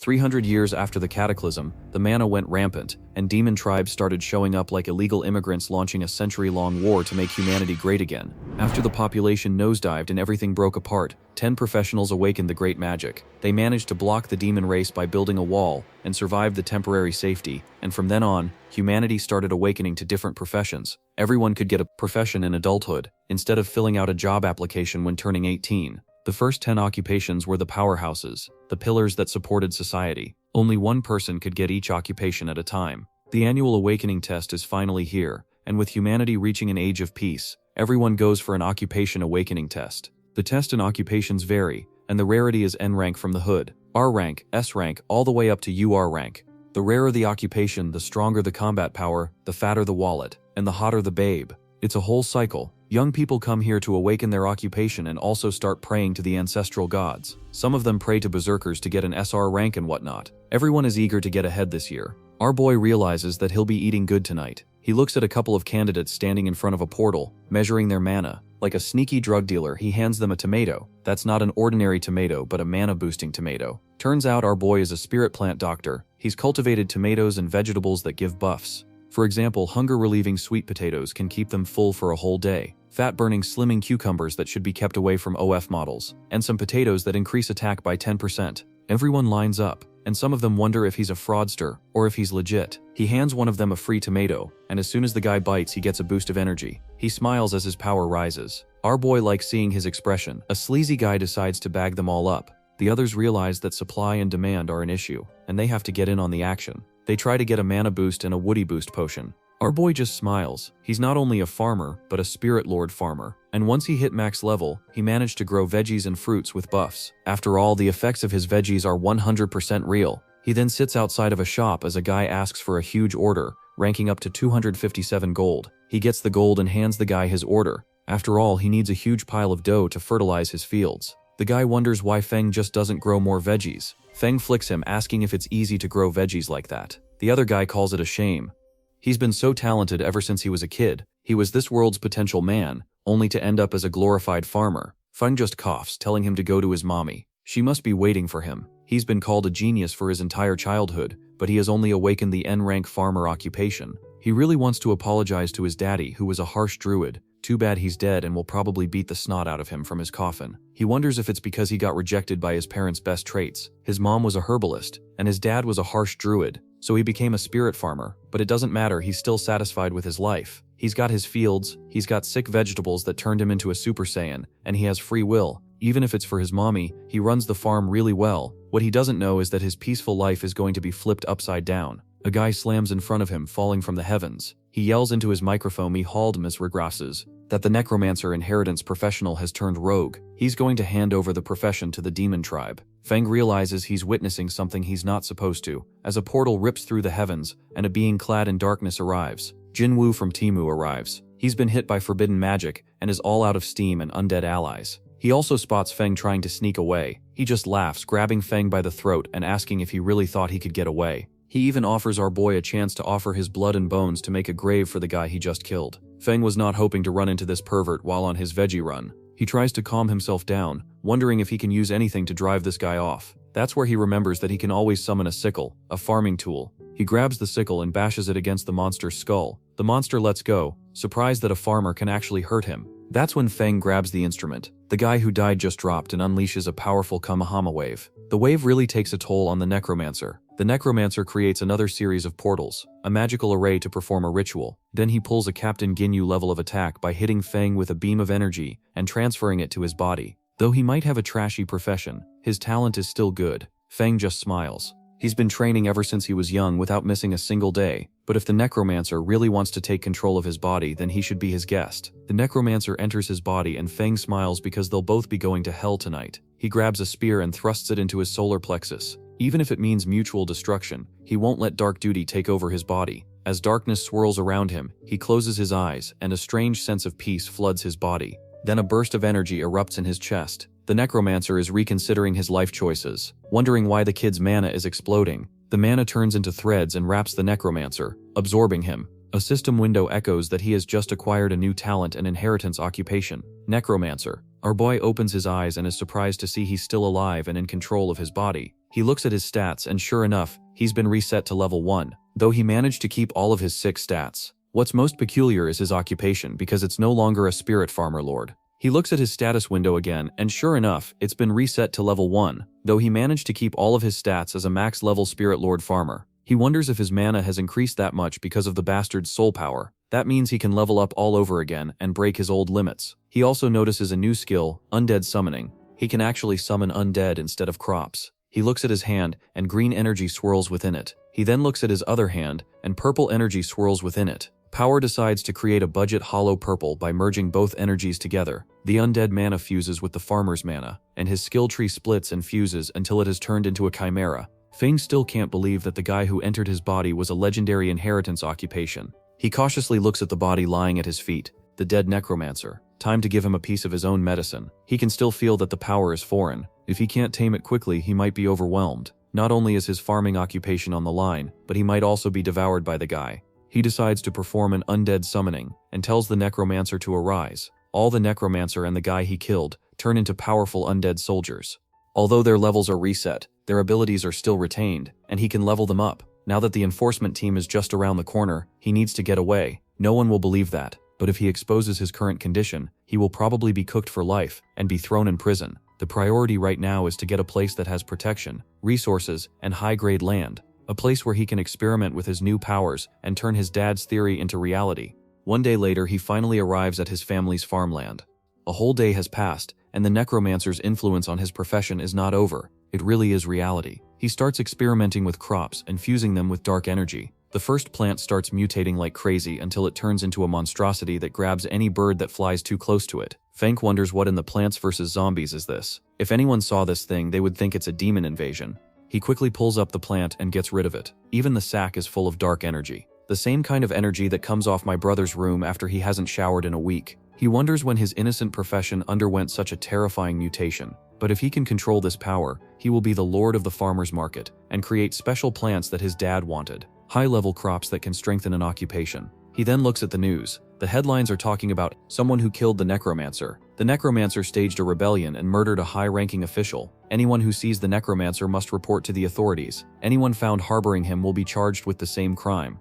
300 years after the cataclysm, the mana went rampant, and demon tribes started showing up like illegal immigrants launching a century-long war to make humanity great again. After the population nosedived and everything broke apart, 10 professionals awakened the great magic. They managed to block the demon race by building a wall, and survived the temporary safety, and from then on, humanity started awakening to different professions. Everyone could get a profession in adulthood, instead of filling out a job application when turning 18. The first 10 occupations were the powerhouses, the pillars that supported society. Only one person could get each occupation at a time. The annual awakening test is finally here, and with humanity reaching an age of peace, everyone goes for an occupation awakening test. The test and occupations vary, and the rarity is N rank from the hood, R rank, S rank, all the way up to UR rank. The rarer the occupation, the stronger the combat power, the fatter the wallet, and the hotter the babe. It's a whole cycle. Young people come here to awaken their occupation and also start praying to the ancestral gods. Some of them pray to berserkers to get an SR rank and whatnot. Everyone is eager to get ahead this year. Our boy realizes that he'll be eating good tonight. He looks at a couple of candidates standing in front of a portal, measuring their mana. Like a sneaky drug dealer, he hands them a tomato. That's not an ordinary tomato, but a mana-boosting tomato. Turns out our boy is a spirit plant doctor. He's cultivated tomatoes and vegetables that give buffs. For example, hunger-relieving sweet potatoes can keep them full for a whole day. Fat-burning slimming cucumbers that should be kept away from OF models. And some potatoes that increase attack by 10%. Everyone lines up, and some of them wonder if he's a fraudster, or if he's legit. He hands one of them a free tomato, and as soon as the guy bites, he gets a boost of energy. He smiles as his power rises. Our boy likes seeing his expression. A sleazy guy decides to bag them all up. The others realize that supply and demand are an issue, and they have to get in on the action. They try to get a mana boost and a woody boost potion. Our boy just smiles. He's not only a farmer, but a spirit lord farmer. And once he hit max level, he managed to grow veggies and fruits with buffs. After all, the effects of his veggies are 100% real. He then sits outside of a shop as a guy asks for a huge order, ranking up to 257 gold. He gets the gold and hands the guy his order. After all, he needs a huge pile of dough to fertilize his fields. The guy wonders why Feng just doesn't grow more veggies. Feng flicks him, asking if it's easy to grow veggies like that. The other guy calls it a shame. He's been so talented ever since he was a kid. He was this world's potential man, only to end up as a glorified farmer. Feng just coughs, telling him to go to his mommy. She must be waiting for him. He's been called a genius for his entire childhood, but he has only awakened the N-rank farmer occupation. He really wants to apologize to his daddy, who was a harsh druid. Too bad he's dead and will probably beat the snot out of him from his coffin. He wonders if it's because he got rejected by his parents' best traits. His mom was a herbalist, and his dad was a harsh druid, so he became a spirit farmer. But it doesn't matter, he's still satisfied with his life. He's got his fields, he's got sick vegetables that turned him into a Super Saiyan, and he has free will. Even if it's for his mommy, he runs the farm really well. What he doesn't know is that his peaceful life is going to be flipped upside down. A guy slams in front of him, falling from the heavens. He yells into his microphone he hauled misregrasses that the necromancer inheritance professional has turned rogue. He's going to hand over the profession to the demon tribe. Feng realizes he's witnessing something he's not supposed to, as a portal rips through the heavens, and a being clad in darkness arrives. Jinwoo from Timu arrives. He's been hit by forbidden magic, and is all out of steam and undead allies. He also spots Feng trying to sneak away. He just laughs, grabbing Feng by the throat and asking if he really thought he could get away. He even offers our boy a chance to offer his blood and bones to make a grave for the guy he just killed. Feng was not hoping to run into this pervert while on his veggie run. He tries to calm himself down, wondering if he can use anything to drive this guy off. That's where he remembers that he can always summon a sickle, a farming tool. He grabs the sickle and bashes it against the monster's skull. The monster lets go, surprised that a farmer can actually hurt him. That's when Feng grabs the instrument. The guy who died just dropped and unleashes a powerful Kamahama wave. The wave really takes a toll on the necromancer. The necromancer creates another series of portals, a magical array to perform a ritual. Then he pulls a Captain Ginyu level of attack by hitting Feng with a beam of energy and transferring it to his body. Though he might have a trashy profession, his talent is still good. Feng just smiles. He's been training ever since he was young without missing a single day, but if the necromancer really wants to take control of his body, then he should be his guest. The necromancer enters his body and Feng smiles because they'll both be going to hell tonight. He grabs a spear and thrusts it into his solar plexus. Even if it means mutual destruction, he won't let dark duty take over his body. As darkness swirls around him, he closes his eyes and a strange sense of peace floods his body. Then a burst of energy erupts in his chest. The necromancer is reconsidering his life choices, wondering why the kid's mana is exploding. The mana turns into threads and wraps the necromancer, absorbing him. A system window echoes that he has just acquired a new talent and inheritance occupation, necromancer. Our boy opens his eyes and is surprised to see he's still alive and in control of his body. He looks at his stats and sure enough, he's been reset to level 1, though he managed to keep all of his 6 stats. What's most peculiar is his occupation because it's no longer a spirit farmer lord. He looks at his status window again and sure enough, it's been reset to level 1, though he managed to keep all of his stats as a max level spirit lord farmer. He wonders if his mana has increased that much because of the bastard's soul power. That means he can level up all over again and break his old limits. He also notices a new skill, undead summoning. He can actually summon undead instead of crops. He looks at his hand and green energy swirls within it. He then looks at his other hand and purple energy swirls within it. Power decides to create a budget hollow purple by merging both energies together. The undead mana fuses with the farmer's mana, and his skill tree splits and fuses until it has turned into a chimera. Feng still can't believe that the guy who entered his body was a legendary inheritance occupation. He cautiously looks at the body lying at his feet, the dead necromancer. Time to give him a piece of his own medicine. He can still feel that the power is foreign. If he can't tame it quickly, he might be overwhelmed. Not only is his farming occupation on the line, but he might also be devoured by the guy. He decides to perform an undead summoning and tells the necromancer to arise. All the necromancer and the guy he killed turn into powerful undead soldiers. Although their levels are reset, their abilities are still retained, and he can level them up. Now that the enforcement team is just around the corner, he needs to get away. No one will believe that, but if he exposes his current condition, he will probably be cooked for life and be thrown in prison. The priority right now is to get a place that has protection, resources, and high-grade land. A place where he can experiment with his new powers and turn his dad's theory into reality. One day later, he finally arrives at his family's farmland. A whole day has passed, and the necromancer's influence on his profession is not over. It really is reality. He starts experimenting with crops and fusing them with dark energy. The first plant starts mutating like crazy until it turns into a monstrosity that grabs any bird that flies too close to it. Feng wonders what in the Plants vs. Zombies is this. If anyone saw this thing, they would think it's a demon invasion. He quickly pulls up the plant and gets rid of it. Even the sack is full of dark energy. The same kind of energy that comes off my brother's room after he hasn't showered in a week. He wonders when his innocent profession underwent such a terrifying mutation. But if he can control this power, he will be the lord of the farmer's market and create special plants that his dad wanted. High-level crops that can strengthen an occupation. He then looks at the news. The headlines are talking about someone who killed the necromancer. The necromancer staged a rebellion and murdered a high-ranking official. Anyone who sees the necromancer must report to the authorities. Anyone found harboring him will be charged with the same crime.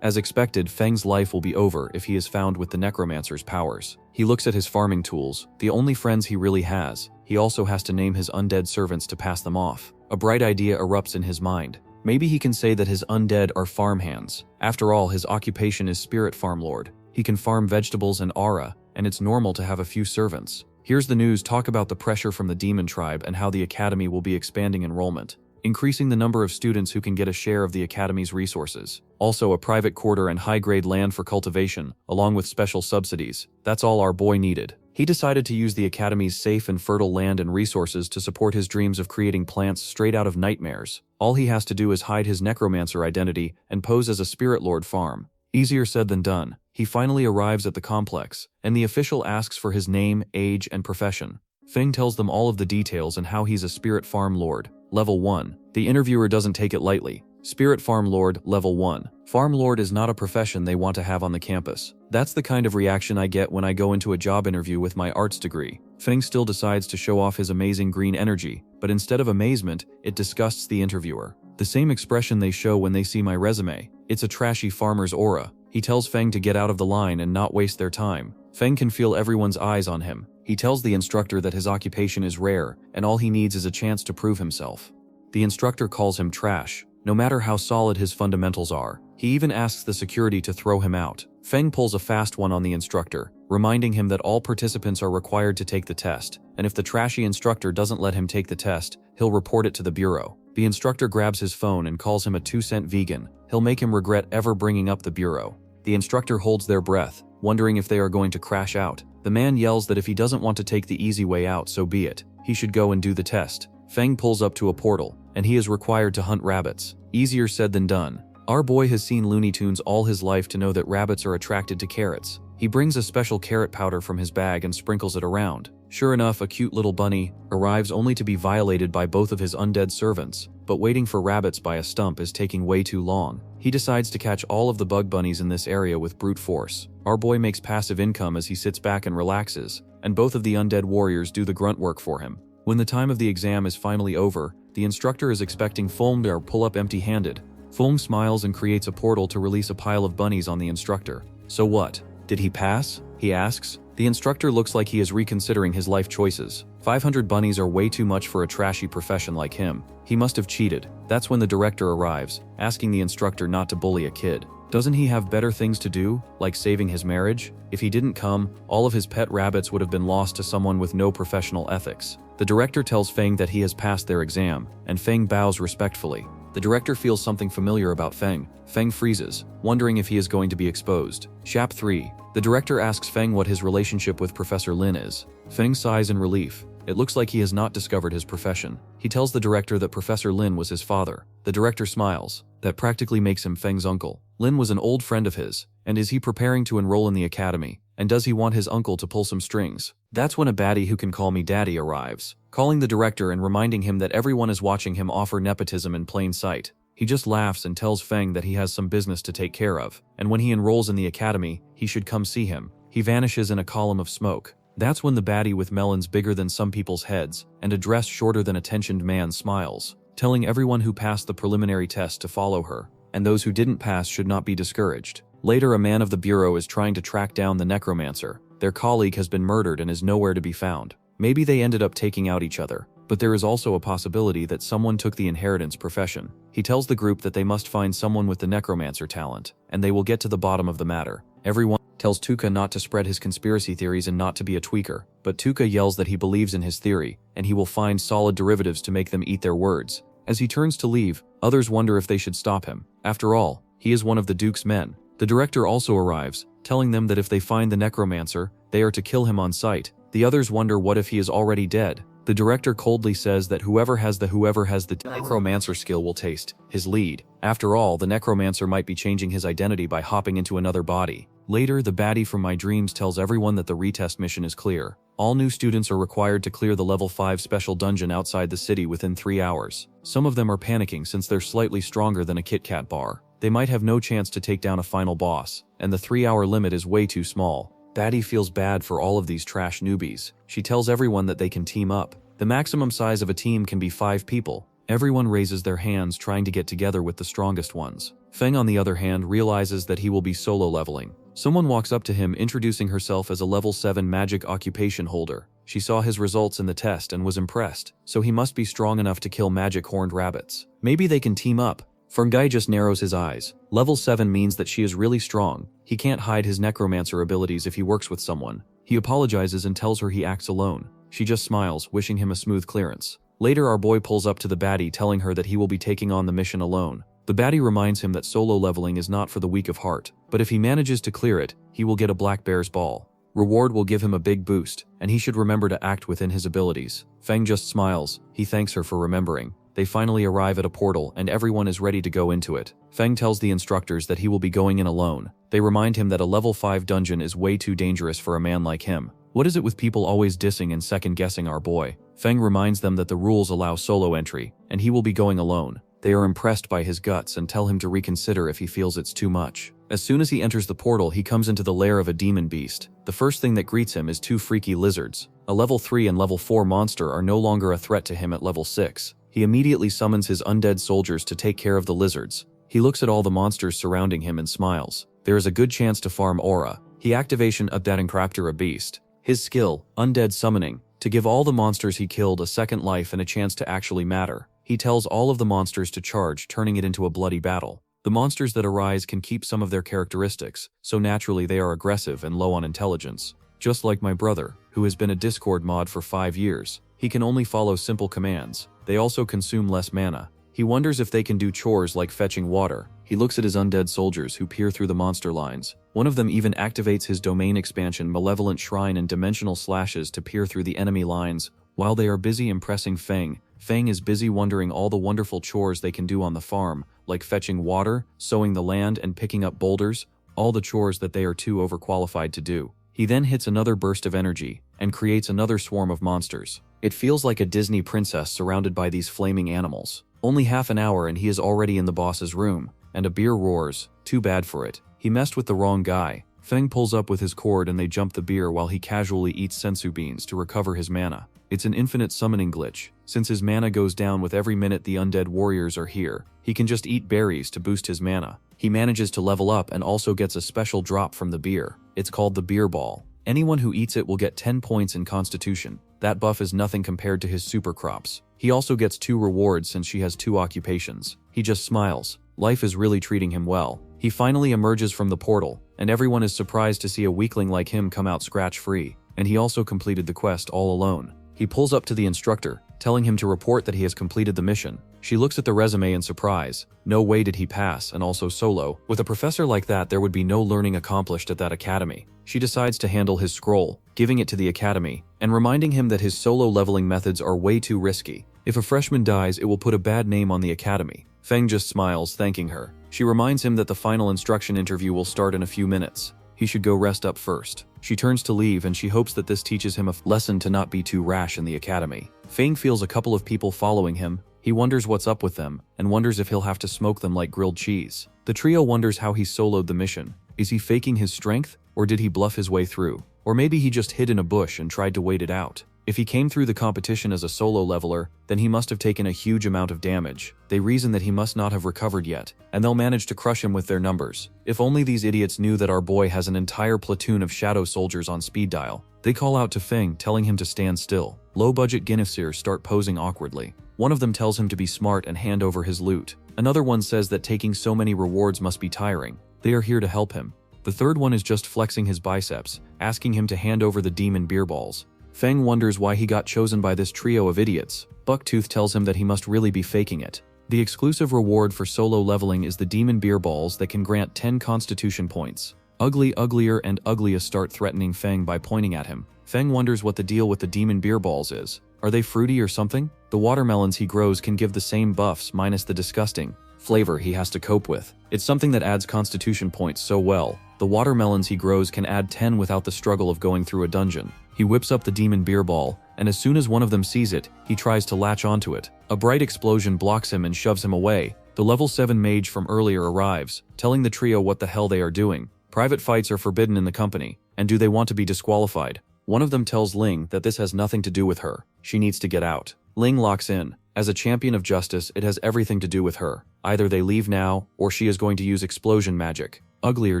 As expected, Feng's life will be over if he is found with the necromancer's powers. He looks at his farming tools, the only friends he really has. He also has to name his undead servants to pass them off. A bright idea erupts in his mind. Maybe he can say that his undead are farmhands. After all, his occupation is spirit farm lord. He can farm vegetables and aura, and it's normal to have a few servants. Here's the news talk about the pressure from the demon tribe and how the academy will be expanding enrollment, increasing the number of students who can get a share of the academy's resources. Also a private quarter and high-grade land for cultivation, along with special subsidies. That's all our boy needed. He decided to use the academy's safe and fertile land and resources to support his dreams of creating plants straight out of nightmares. All he has to do is hide his necromancer identity and pose as a spirit lord farm. Easier said than done. He finally arrives at the complex, and the official asks for his name, age, and profession. Feng tells them all of the details and how he's a spirit farm lord. Level 1. The interviewer doesn't take it lightly. Spirit Farm Lord, Level 1. Farm Lord is not a profession they want to have on the campus. That's the kind of reaction I get when I go into a job interview with my arts degree. Feng still decides to show off his amazing green energy, but instead of amazement, it disgusts the interviewer. The same expression they show when they see my resume. It's a trashy farmer's aura. He tells Feng to get out of the line and not waste their time. Feng can feel everyone's eyes on him. He tells the instructor that his occupation is rare, and all he needs is a chance to prove himself. The instructor calls him trash, no matter how solid his fundamentals are. He even asks the security to throw him out. Feng pulls a fast one on the instructor, reminding him that all participants are required to take the test, and if the trashy instructor doesn't let him take the test, he'll report it to the bureau. The instructor grabs his phone and calls him a 2-cent vegan. He'll make him regret ever bringing up the bureau. The instructor holds their breath, wondering if they are going to crash out. The man yells that if he doesn't want to take the easy way out, so be it. He should go and do the test. Feng pulls up to a portal, and he is required to hunt rabbits. Easier said than done. Our boy has seen Looney Tunes all his life to know that rabbits are attracted to carrots. He brings a special carrot powder from his bag and sprinkles it around. Sure enough, a cute little bunny arrives only to be violated by both of his undead servants, but waiting for rabbits by a stump is taking way too long. He decides to catch all of the bug bunnies in this area with brute force. Our boy makes passive income as he sits back and relaxes, and both of the undead warriors do the grunt work for him. When the time of the exam is finally over, The instructor is expecting Fulm to pull up empty-handed. Fulm smiles and creates a portal to release a pile of bunnies on the instructor. So what? Did he pass? He asks. The instructor looks like he is reconsidering his life choices. 500 bunnies are way too much for a trashy profession like him. He must have cheated. That's when the director arrives, asking the instructor not to bully a kid. Doesn't he have better things to do, like saving his marriage? If he didn't come, all of his pet rabbits would have been lost to someone with no professional ethics. The director tells Feng that he has passed their exam, and Feng bows respectfully. The director feels something familiar about Feng. Feng freezes, wondering if he is going to be exposed. Chap 3. The director asks Feng what his relationship with Professor Lin is. Feng sighs in relief. It looks like he has not discovered his profession. He tells the director that Professor Lin was his father. The director smiles. That practically makes him Feng's uncle. Lin was an old friend of his, and is he preparing to enroll in the academy? And does he want his uncle to pull some strings? That's when a baddie who can call me daddy arrives, calling the director and reminding him that everyone is watching him offer nepotism in plain sight. He just laughs and tells Feng that he has some business to take care of, and when he enrolls in the academy, he should come see him. He vanishes in a column of smoke. That's when the baddie with melons bigger than some people's heads, and a dress shorter than a tensioned man smiles, telling everyone who passed the preliminary test to follow her, and those who didn't pass should not be discouraged. Later, a man of the bureau is trying to track down the necromancer. Their colleague has been murdered and is nowhere to be found. Maybe they ended up taking out each other, but there is also a possibility that someone took the inheritance profession. He tells the group that they must find someone with the necromancer talent, and they will get to the bottom of the matter. Everyone tells Tuka not to spread his conspiracy theories and not to be a tweaker, but Tuka yells that he believes in his theory, and he will find solid derivatives to make them eat their words. As he turns to leave, others wonder if they should stop him. After all, he is one of the Duke's men. The director also arrives, telling them that if they find the necromancer, they are to kill him on sight. The others wonder what if he is already dead. The director coldly says that whoever has the necromancer skill will taste his lead. After all, the necromancer might be changing his identity by hopping into another body. Later, the baddie from my dreams tells everyone that the retest mission is clear. All new students are required to clear the level 5 special dungeon outside the city within 3 hours. Some of them are panicking since they're slightly stronger than a Kit Kat bar. They might have no chance to take down a final boss, and the 3-hour limit is way too small. Baddie feels bad for all of these trash newbies. She tells everyone that they can team up. The maximum size of a team can be 5 people. Everyone raises their hands trying to get together with the strongest ones. Feng, on the other hand, realizes that he will be solo leveling. Someone walks up to him introducing herself as a level 7 magic occupation holder. She saw his results in the test and was impressed, so he must be strong enough to kill magic horned rabbits. Maybe they can team up. Ferngay just narrows his eyes. Level 7 means that she is really strong. He can't hide his necromancer abilities if he works with someone. He apologizes and tells her he acts alone. She just smiles, wishing him a smooth clearance. Later, our boy pulls up to the baddie telling her that he will be taking on the mission alone. The baddie reminds him that solo leveling is not for the weak of heart, but if he manages to clear it, he will get a black bear's ball. Reward will give him a big boost, and he should remember to act within his abilities. Feng just smiles. He thanks her for remembering. They finally arrive at a portal and everyone is ready to go into it. Feng tells the instructors that he will be going in alone. They remind him that a level 5 dungeon is way too dangerous for a man like him. What is it with people always dissing and second-guessing our boy? Feng reminds them that the rules allow solo entry, and he will be going alone. They are impressed by his guts and tell him to reconsider if he feels it's too much. As soon as he enters the portal, he comes into the lair of a demon beast. The first thing that greets him is 2 freaky lizards. A level 3 and level 4 monster are no longer a threat to him at level 6. He immediately summons his undead soldiers to take care of the lizards. He looks at all the monsters surrounding him and smiles. There is a good chance to farm aura. He activation a beast. His skill, undead summoning, to give all the monsters he killed a second life and a chance to actually matter. He tells all of the monsters to charge, turning it into a bloody battle. The monsters that arise can keep some of their characteristics, so naturally they are aggressive and low on intelligence. Just like my brother, who has been a Discord mod for 5 years. He can only follow simple commands. They also consume less mana. He wonders if they can do chores like fetching water. He looks at his undead soldiers who peer through the monster lines. One of them even activates his domain expansion Malevolent Shrine and Dimensional Slashes to peer through the enemy lines. While they are busy impressing Feng, Feng is busy wondering all the wonderful chores they can do on the farm, like fetching water, sowing the land, and picking up boulders, all the chores that they are too overqualified to do. He then hits another burst of energy, and creates another swarm of monsters. It feels like a Disney princess surrounded by these flaming animals. Only half an hour and he is already in the boss's room, and a beer roars. Too bad for it. He messed with the wrong guy. Feng pulls up with his cord and they jump the beer while he casually eats sensu beans to recover his mana. It's an infinite summoning glitch. Since his mana goes down with every minute the undead warriors are here, he can just eat berries to boost his mana. He manages to level up and also gets a special drop from the beer. It's called the beer ball. Anyone who eats it will get 10 points in constitution. That buff is nothing compared to his super crops. He also gets 2 rewards since she has 2 occupations. He just smiles. Life is really treating him well. He finally emerges from the portal, and everyone is surprised to see a weakling like him come out scratch-free. And he also completed the quest all alone. He pulls up to the instructor, telling him to report that he has completed the mission. She looks at the resume in surprise. No way did he pass, and also solo. With a professor like that, there would be no learning accomplished at that academy. She decides to handle his scroll, giving it to the academy, and reminding him that his solo leveling methods are way too risky. If a freshman dies, it will put a bad name on the academy. Feng just smiles, thanking her. She reminds him that the final instruction interview will start in a few minutes. He should go rest up first. She turns to leave and she hopes that this teaches him a lesson to not be too rash in the academy. Feng feels a couple of people following him. He wonders what's up with them, and wonders if he'll have to smoke them like grilled cheese. The trio wonders how he soloed the mission. Is he faking his strength, or did he bluff his way through? Or maybe he just hid in a bush and tried to wait it out. If he came through the competition as a solo leveler, then he must have taken a huge amount of damage. They reason that he must not have recovered yet, and they'll manage to crush him with their numbers. If only these idiots knew that our boy has an entire platoon of shadow soldiers on speed dial. They call out to Feng, telling him to stand still. Low-budget Guinevereers start posing awkwardly. One of them tells him to be smart and hand over his loot. Another one says that taking so many rewards must be tiring. They are here to help him. The third one is just flexing his biceps, asking him to hand over the demon beer balls. Feng wonders why he got chosen by this trio of idiots. Bucktooth tells him that he must really be faking it. The exclusive reward for solo leveling is the demon beer balls that can grant 10 constitution points. Uglier and ugliest start threatening Feng by pointing at him. Feng wonders what the deal with the demon beer balls is. Are they fruity or something? The watermelons he grows can give the same buffs minus the disgusting flavor he has to cope with. It's something that adds constitution points so well. The watermelons he grows can add 10 without the struggle of going through a dungeon. He whips up the demon beer ball, and as soon as one of them sees it, he tries to latch onto it. A bright explosion blocks him and shoves him away. The level 7 mage from earlier arrives, telling the trio what the hell they are doing. Private fights are forbidden in the company, and do they want to be disqualified? One of them tells Ling that this has nothing to do with her. She needs to get out. Ling locks in. As a champion of justice, it has everything to do with her. Either they leave now, or she is going to use explosion magic. Uglier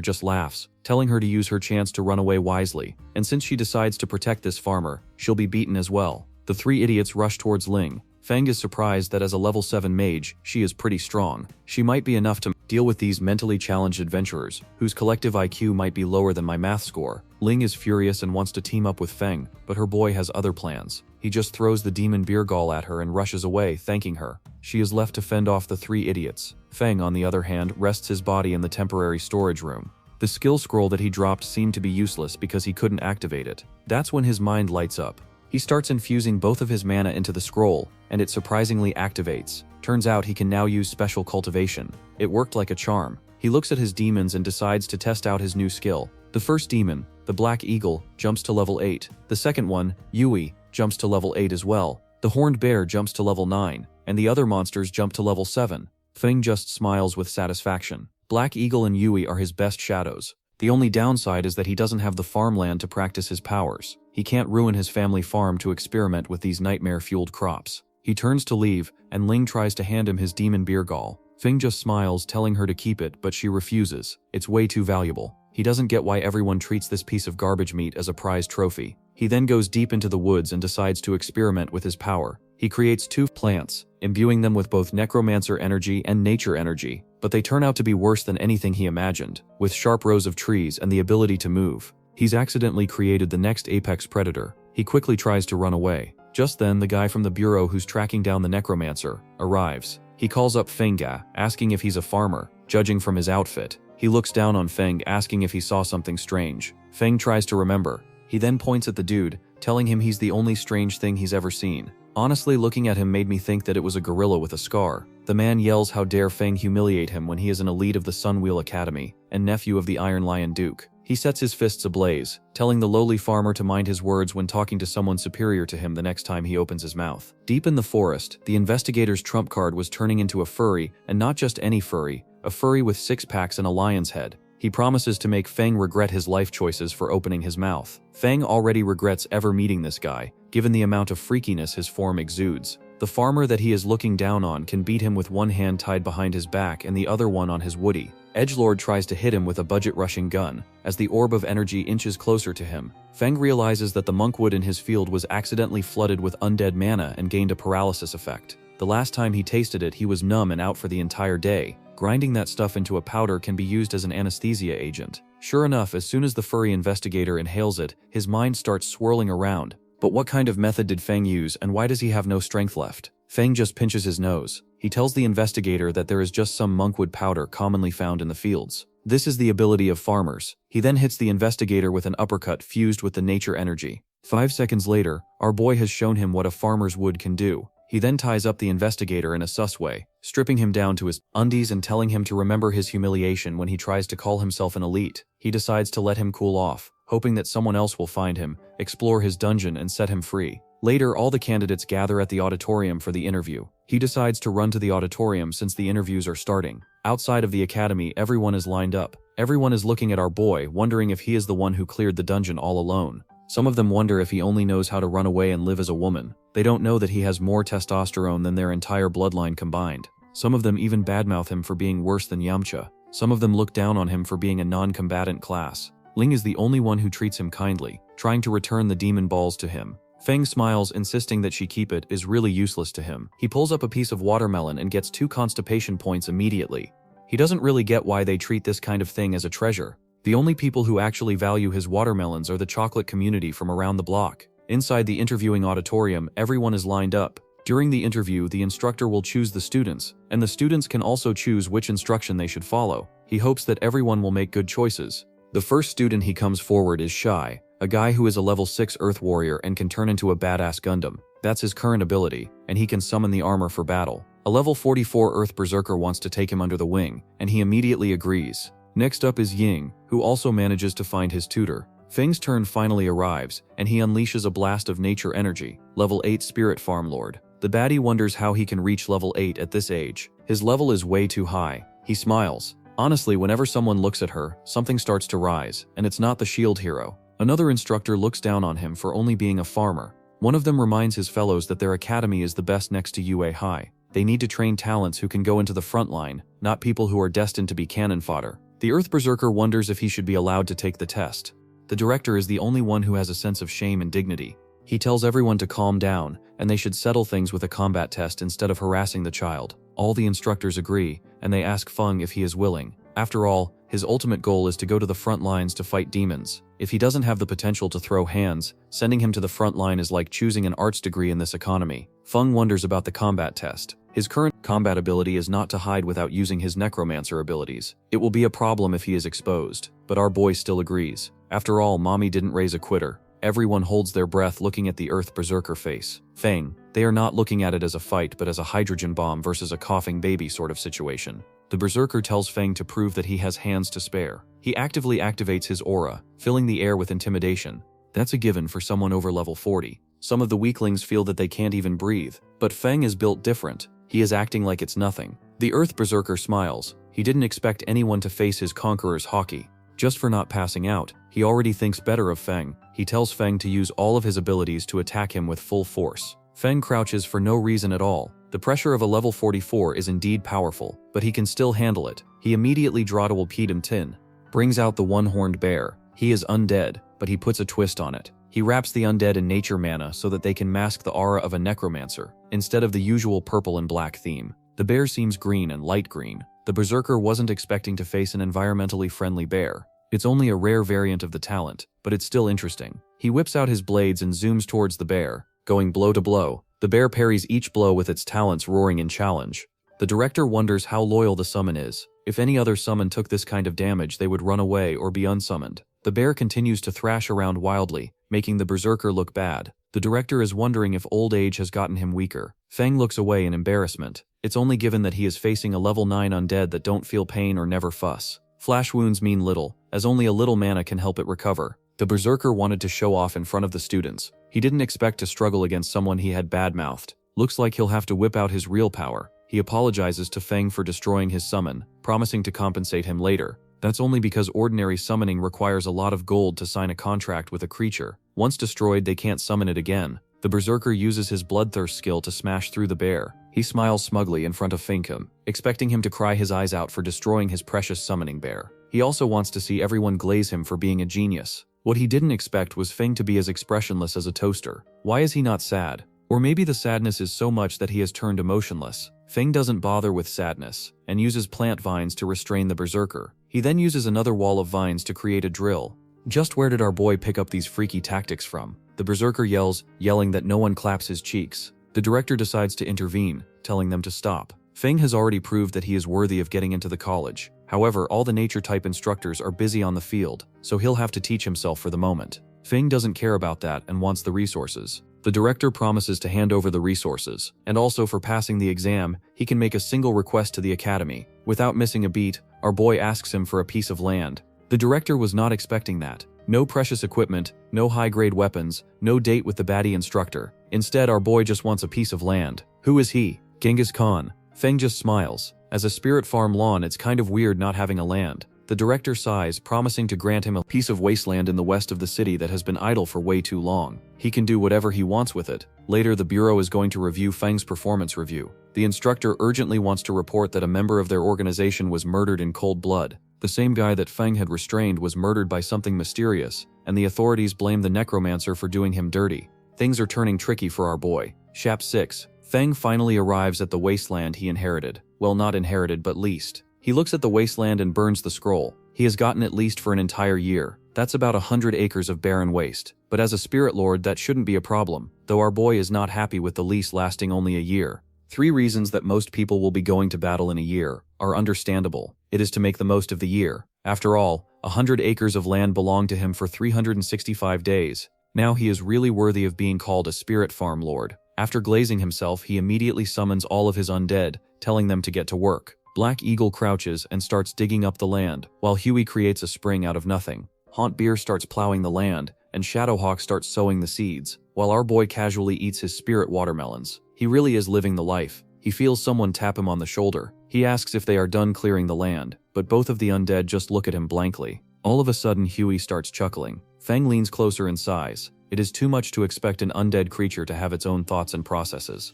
just laughs, telling her to use her chance to run away wisely, and since she decides to protect this farmer, she'll be beaten as well. The 3 idiots rush towards Ling. Feng is surprised that as a level 7 mage, she is pretty strong. She might be enough to deal with these mentally challenged adventurers, whose collective IQ might be lower than my math score. Ling is furious and wants to team up with Feng, but her boy has other plans. He just throws the demon beer gall at her and rushes away, thanking her. She is left to fend off the 3 idiots. Feng, on the other hand, rests his body in the temporary storage room. The skill scroll that he dropped seemed to be useless because he couldn't activate it. That's when his mind lights up. He starts infusing both of his mana into the scroll, and it surprisingly activates. Turns out he can now use special cultivation. It worked like a charm. He looks at his demons and decides to test out his new skill. The first demon, the Black Eagle, jumps to level 8. The second one, Yui, jumps to level 8 as well. The Horned Bear jumps to level 9, and the other monsters jump to level 7. Feng just smiles with satisfaction. Black Eagle and Yui are his best shadows. The only downside is that he doesn't have the farmland to practice his powers. He can't ruin his family farm to experiment with these nightmare-fueled crops. He turns to leave, and Ling tries to hand him his demon beer gall. Feng just smiles, telling her to keep it, but she refuses. It's way too valuable. He doesn't get why everyone treats this piece of garbage meat as a prize trophy. He then goes deep into the woods and decides to experiment with his power. He creates 2 plants, imbuing them with both necromancer energy and nature energy, but they turn out to be worse than anything he imagined. With sharp rows of trees and the ability to move, he's accidentally created the next apex predator. He quickly tries to run away. Just then, the guy from the bureau who's tracking down the necromancer arrives. He calls up Fenga, asking if he's a farmer. Judging from his outfit, he looks down on Feng, asking if he saw something strange. Feng tries to remember. He then points at the dude, telling him he's the only strange thing he's ever seen. Honestly, looking at him made me think that it was a gorilla with a scar. The man yells how dare Feng humiliate him when he is an elite of the Sunwheel Academy and nephew of the Iron Lion Duke. He sets his fists ablaze, telling the lowly farmer to mind his words when talking to someone superior to him the next time he opens his mouth. Deep in the forest, the investigator's trump card was turning into a furry, and not just any furry, a furry with 6 packs and a lion's head. He promises to make Feng regret his life choices for opening his mouth. Feng already regrets ever meeting this guy, given the amount of freakiness his form exudes. The farmer that he is looking down on can beat him with one hand tied behind his back and the other one on his woody. Edgelord tries to hit him with a budget-rushing gun. As the orb of energy inches closer to him, Feng realizes that the monkwood in his field was accidentally flooded with undead mana and gained a paralysis effect. The last time he tasted it, he was numb and out for the entire day. Grinding that stuff into a powder can be used as an anesthesia agent. Sure enough, as soon as the furry investigator inhales it, his mind starts swirling around. But what kind of method did Feng use, and why does he have no strength left? Feng just pinches his nose. He tells the investigator that there is just some monkwood powder commonly found in the fields. This is the ability of farmers. He then hits the investigator with an uppercut fused with the nature energy. 5 seconds later, our boy has shown him what a farmer's wood can do. He then ties up the investigator in a sus way, stripping him down to his undies and telling him to remember his humiliation when he tries to call himself an elite. He decides to let him cool off, hoping that someone else will find him, explore his dungeon, and set him free. Later, all the candidates gather at the auditorium for the interview. He decides to run to the auditorium since the interviews are starting. Outside of the academy, everyone is lined up. Everyone is looking at our boy, wondering if he is the one who cleared the dungeon all alone. Some of them wonder if he only knows how to run away and live as a woman. They don't know that he has more testosterone than their entire bloodline combined. Some of them even badmouth him for being worse than Yamcha. Some of them look down on him for being a non-combatant class. Ling is the only one who treats him kindly, trying to return the demon balls to him. Feng smiles, insisting that she keep it, is really useless to him. He pulls up a piece of watermelon and gets 2 constipation points immediately. He doesn't really get why they treat this kind of thing as a treasure. The only people who actually value his watermelons are the chocolate community from around the block. Inside the interviewing auditorium, everyone is lined up. During the interview, the instructor will choose the students, and the students can also choose which instruction they should follow. He hopes that everyone will make good choices. The first student he comes forward is Shy, a guy who is a level 6 Earth Warrior and can turn into a badass Gundam. That's his current ability, and he can summon the armor for battle. A level 44 Earth Berserker wants to take him under the wing, and he immediately agrees. Next up is Ying, who also manages to find his tutor. Feng's turn finally arrives, and he unleashes a blast of nature energy. Level 8 Spirit Farmlord. The baddie wonders how he can reach level 8 at this age. His level is way too high. He smiles. Honestly, whenever someone looks at her, something starts to rise, and it's not the shield hero. Another instructor looks down on him for only being a farmer. One of them reminds his fellows that their academy is the best next to UA High. They need to train talents who can go into the front line, not people who are destined to be cannon fodder. The Earth Berserker wonders if he should be allowed to take the test. The director is the only one who has a sense of shame and dignity. He tells everyone to calm down, and they should settle things with a combat test instead of harassing the child. All the instructors agree, and they ask Feng if he is willing. After all, his ultimate goal is to go to the front lines to fight demons. If he doesn't have the potential to throw hands, sending him to the front line is like choosing an arts degree in this economy. Feng wonders about the combat test. His current combat ability is not to hide without using his necromancer abilities. It will be a problem if he is exposed, but our boy still agrees. After all, mommy didn't raise a quitter. Everyone holds their breath looking at the Earth Berserker face. Feng, they are not looking at it as a fight but as a hydrogen bomb versus a coughing baby sort of situation. The Berserker tells Feng to prove that he has hands to spare. He actively activates his aura, filling the air with intimidation. That's a given for someone over level 40. Some of the weaklings feel that they can't even breathe, but Feng is built different. He is acting like it's nothing. The Earth Berserker smiles. He didn't expect anyone to face his conqueror's hockey. Just for not passing out, he already thinks better of Feng. He tells Feng to use all of his abilities to attack him with full force. Feng crouches for no reason at all. The pressure of a level 44 is indeed powerful, but he can still handle it. He immediately Drottawalpedum Tin. Brings out the one-horned bear. He is undead, but he puts a twist on it. He wraps the undead in nature mana so that they can mask the aura of a necromancer, instead of the usual purple and black theme. The bear seems green and light green. The Berserker wasn't expecting to face an environmentally friendly bear. It's only a rare variant of the talent, but it's still interesting. He whips out his blades and zooms towards the bear, going blow to blow. The bear parries each blow with its talents roaring in challenge. The director wonders how loyal the summon is. If any other summon took this kind of damage, they would run away or be unsummoned. The bear continues to thrash around wildly, making the Berserker look bad. The director is wondering if old age has gotten him weaker. Feng looks away in embarrassment. It's only given that he is facing a level 9 undead that don't feel pain or never fuss. Flash wounds mean little, as only a little mana can help it recover. The Berserker wanted to show off in front of the students. He didn't expect to struggle against someone he had badmouthed. Looks like he'll have to whip out his real power. He apologizes to Feng for destroying his summon, promising to compensate him later. That's only because ordinary summoning requires a lot of gold to sign a contract with a creature. Once destroyed, they can't summon it again. The berserker uses his bloodthirst skill to smash through the bear. He smiles smugly in front of Fengkum, expecting him to cry his eyes out for destroying his precious summoning bear. He also wants to see everyone glaze him for being a genius. What he didn't expect was Feng to be as expressionless as a toaster. Why is he not sad? Or maybe the sadness is so much that he has turned emotionless. Feng doesn't bother with sadness, and uses plant vines to restrain the berserker. He then uses another wall of vines to create a drill. Just where did our boy pick up these freaky tactics from? The berserker yells, yelling that no one claps his cheeks. The director decides to intervene, telling them to stop. Feng has already proved that he is worthy of getting into the college. However, all the nature-type instructors are busy on the field, so he'll have to teach himself for the moment. Feng doesn't care about that and wants the resources. The director promises to hand over the resources, and also for passing the exam, he can make a single request to the academy. Without missing a beat, our boy asks him for a piece of land. The director was not expecting that. No precious equipment, no high-grade weapons, no date with the baddie instructor. Instead, our boy just wants a piece of land. Who is he? Genghis Khan. Feng just smiles. As a spirit farm lawn, it's kind of weird not having a land. The director sighs, promising to grant him a piece of wasteland in the west of the city that has been idle for way too long. He can do whatever he wants with it. Later, the bureau is going to review Feng's performance review. The instructor urgently wants to report that a member of their organization was murdered in cold blood. The same guy that Feng had restrained was murdered by something mysterious, and the authorities blame the necromancer for doing him dirty. Things are turning tricky for our boy. Chap 6. Feng finally arrives at the wasteland he inherited. Well, not inherited, but leased. He looks at the wasteland and burns the scroll. He has gotten it leased for an entire year. That's about 100 acres of barren waste. But as a spirit lord, that shouldn't be a problem, though our boy is not happy with the lease lasting only a year. 3 reasons that most people will be going to battle in a year are understandable. It is to make the most of the year. After all, 100 acres of land belonged to him for 365 days. Now he is really worthy of being called a spirit farm lord. After glazing himself, he immediately summons all of his undead, telling them to get to work. Black Eagle crouches and starts digging up the land, while Huey creates a spring out of nothing. Haunt Beer starts plowing the land, and Shadowhawk starts sowing the seeds, while our boy casually eats his spirit watermelons. He really is living the life. He feels someone tap him on the shoulder. He asks if they are done clearing the land, but both of the undead just look at him blankly. All of a sudden, Huey starts chuckling. Feng leans closer in size. It is too much to expect an undead creature to have its own thoughts and processes.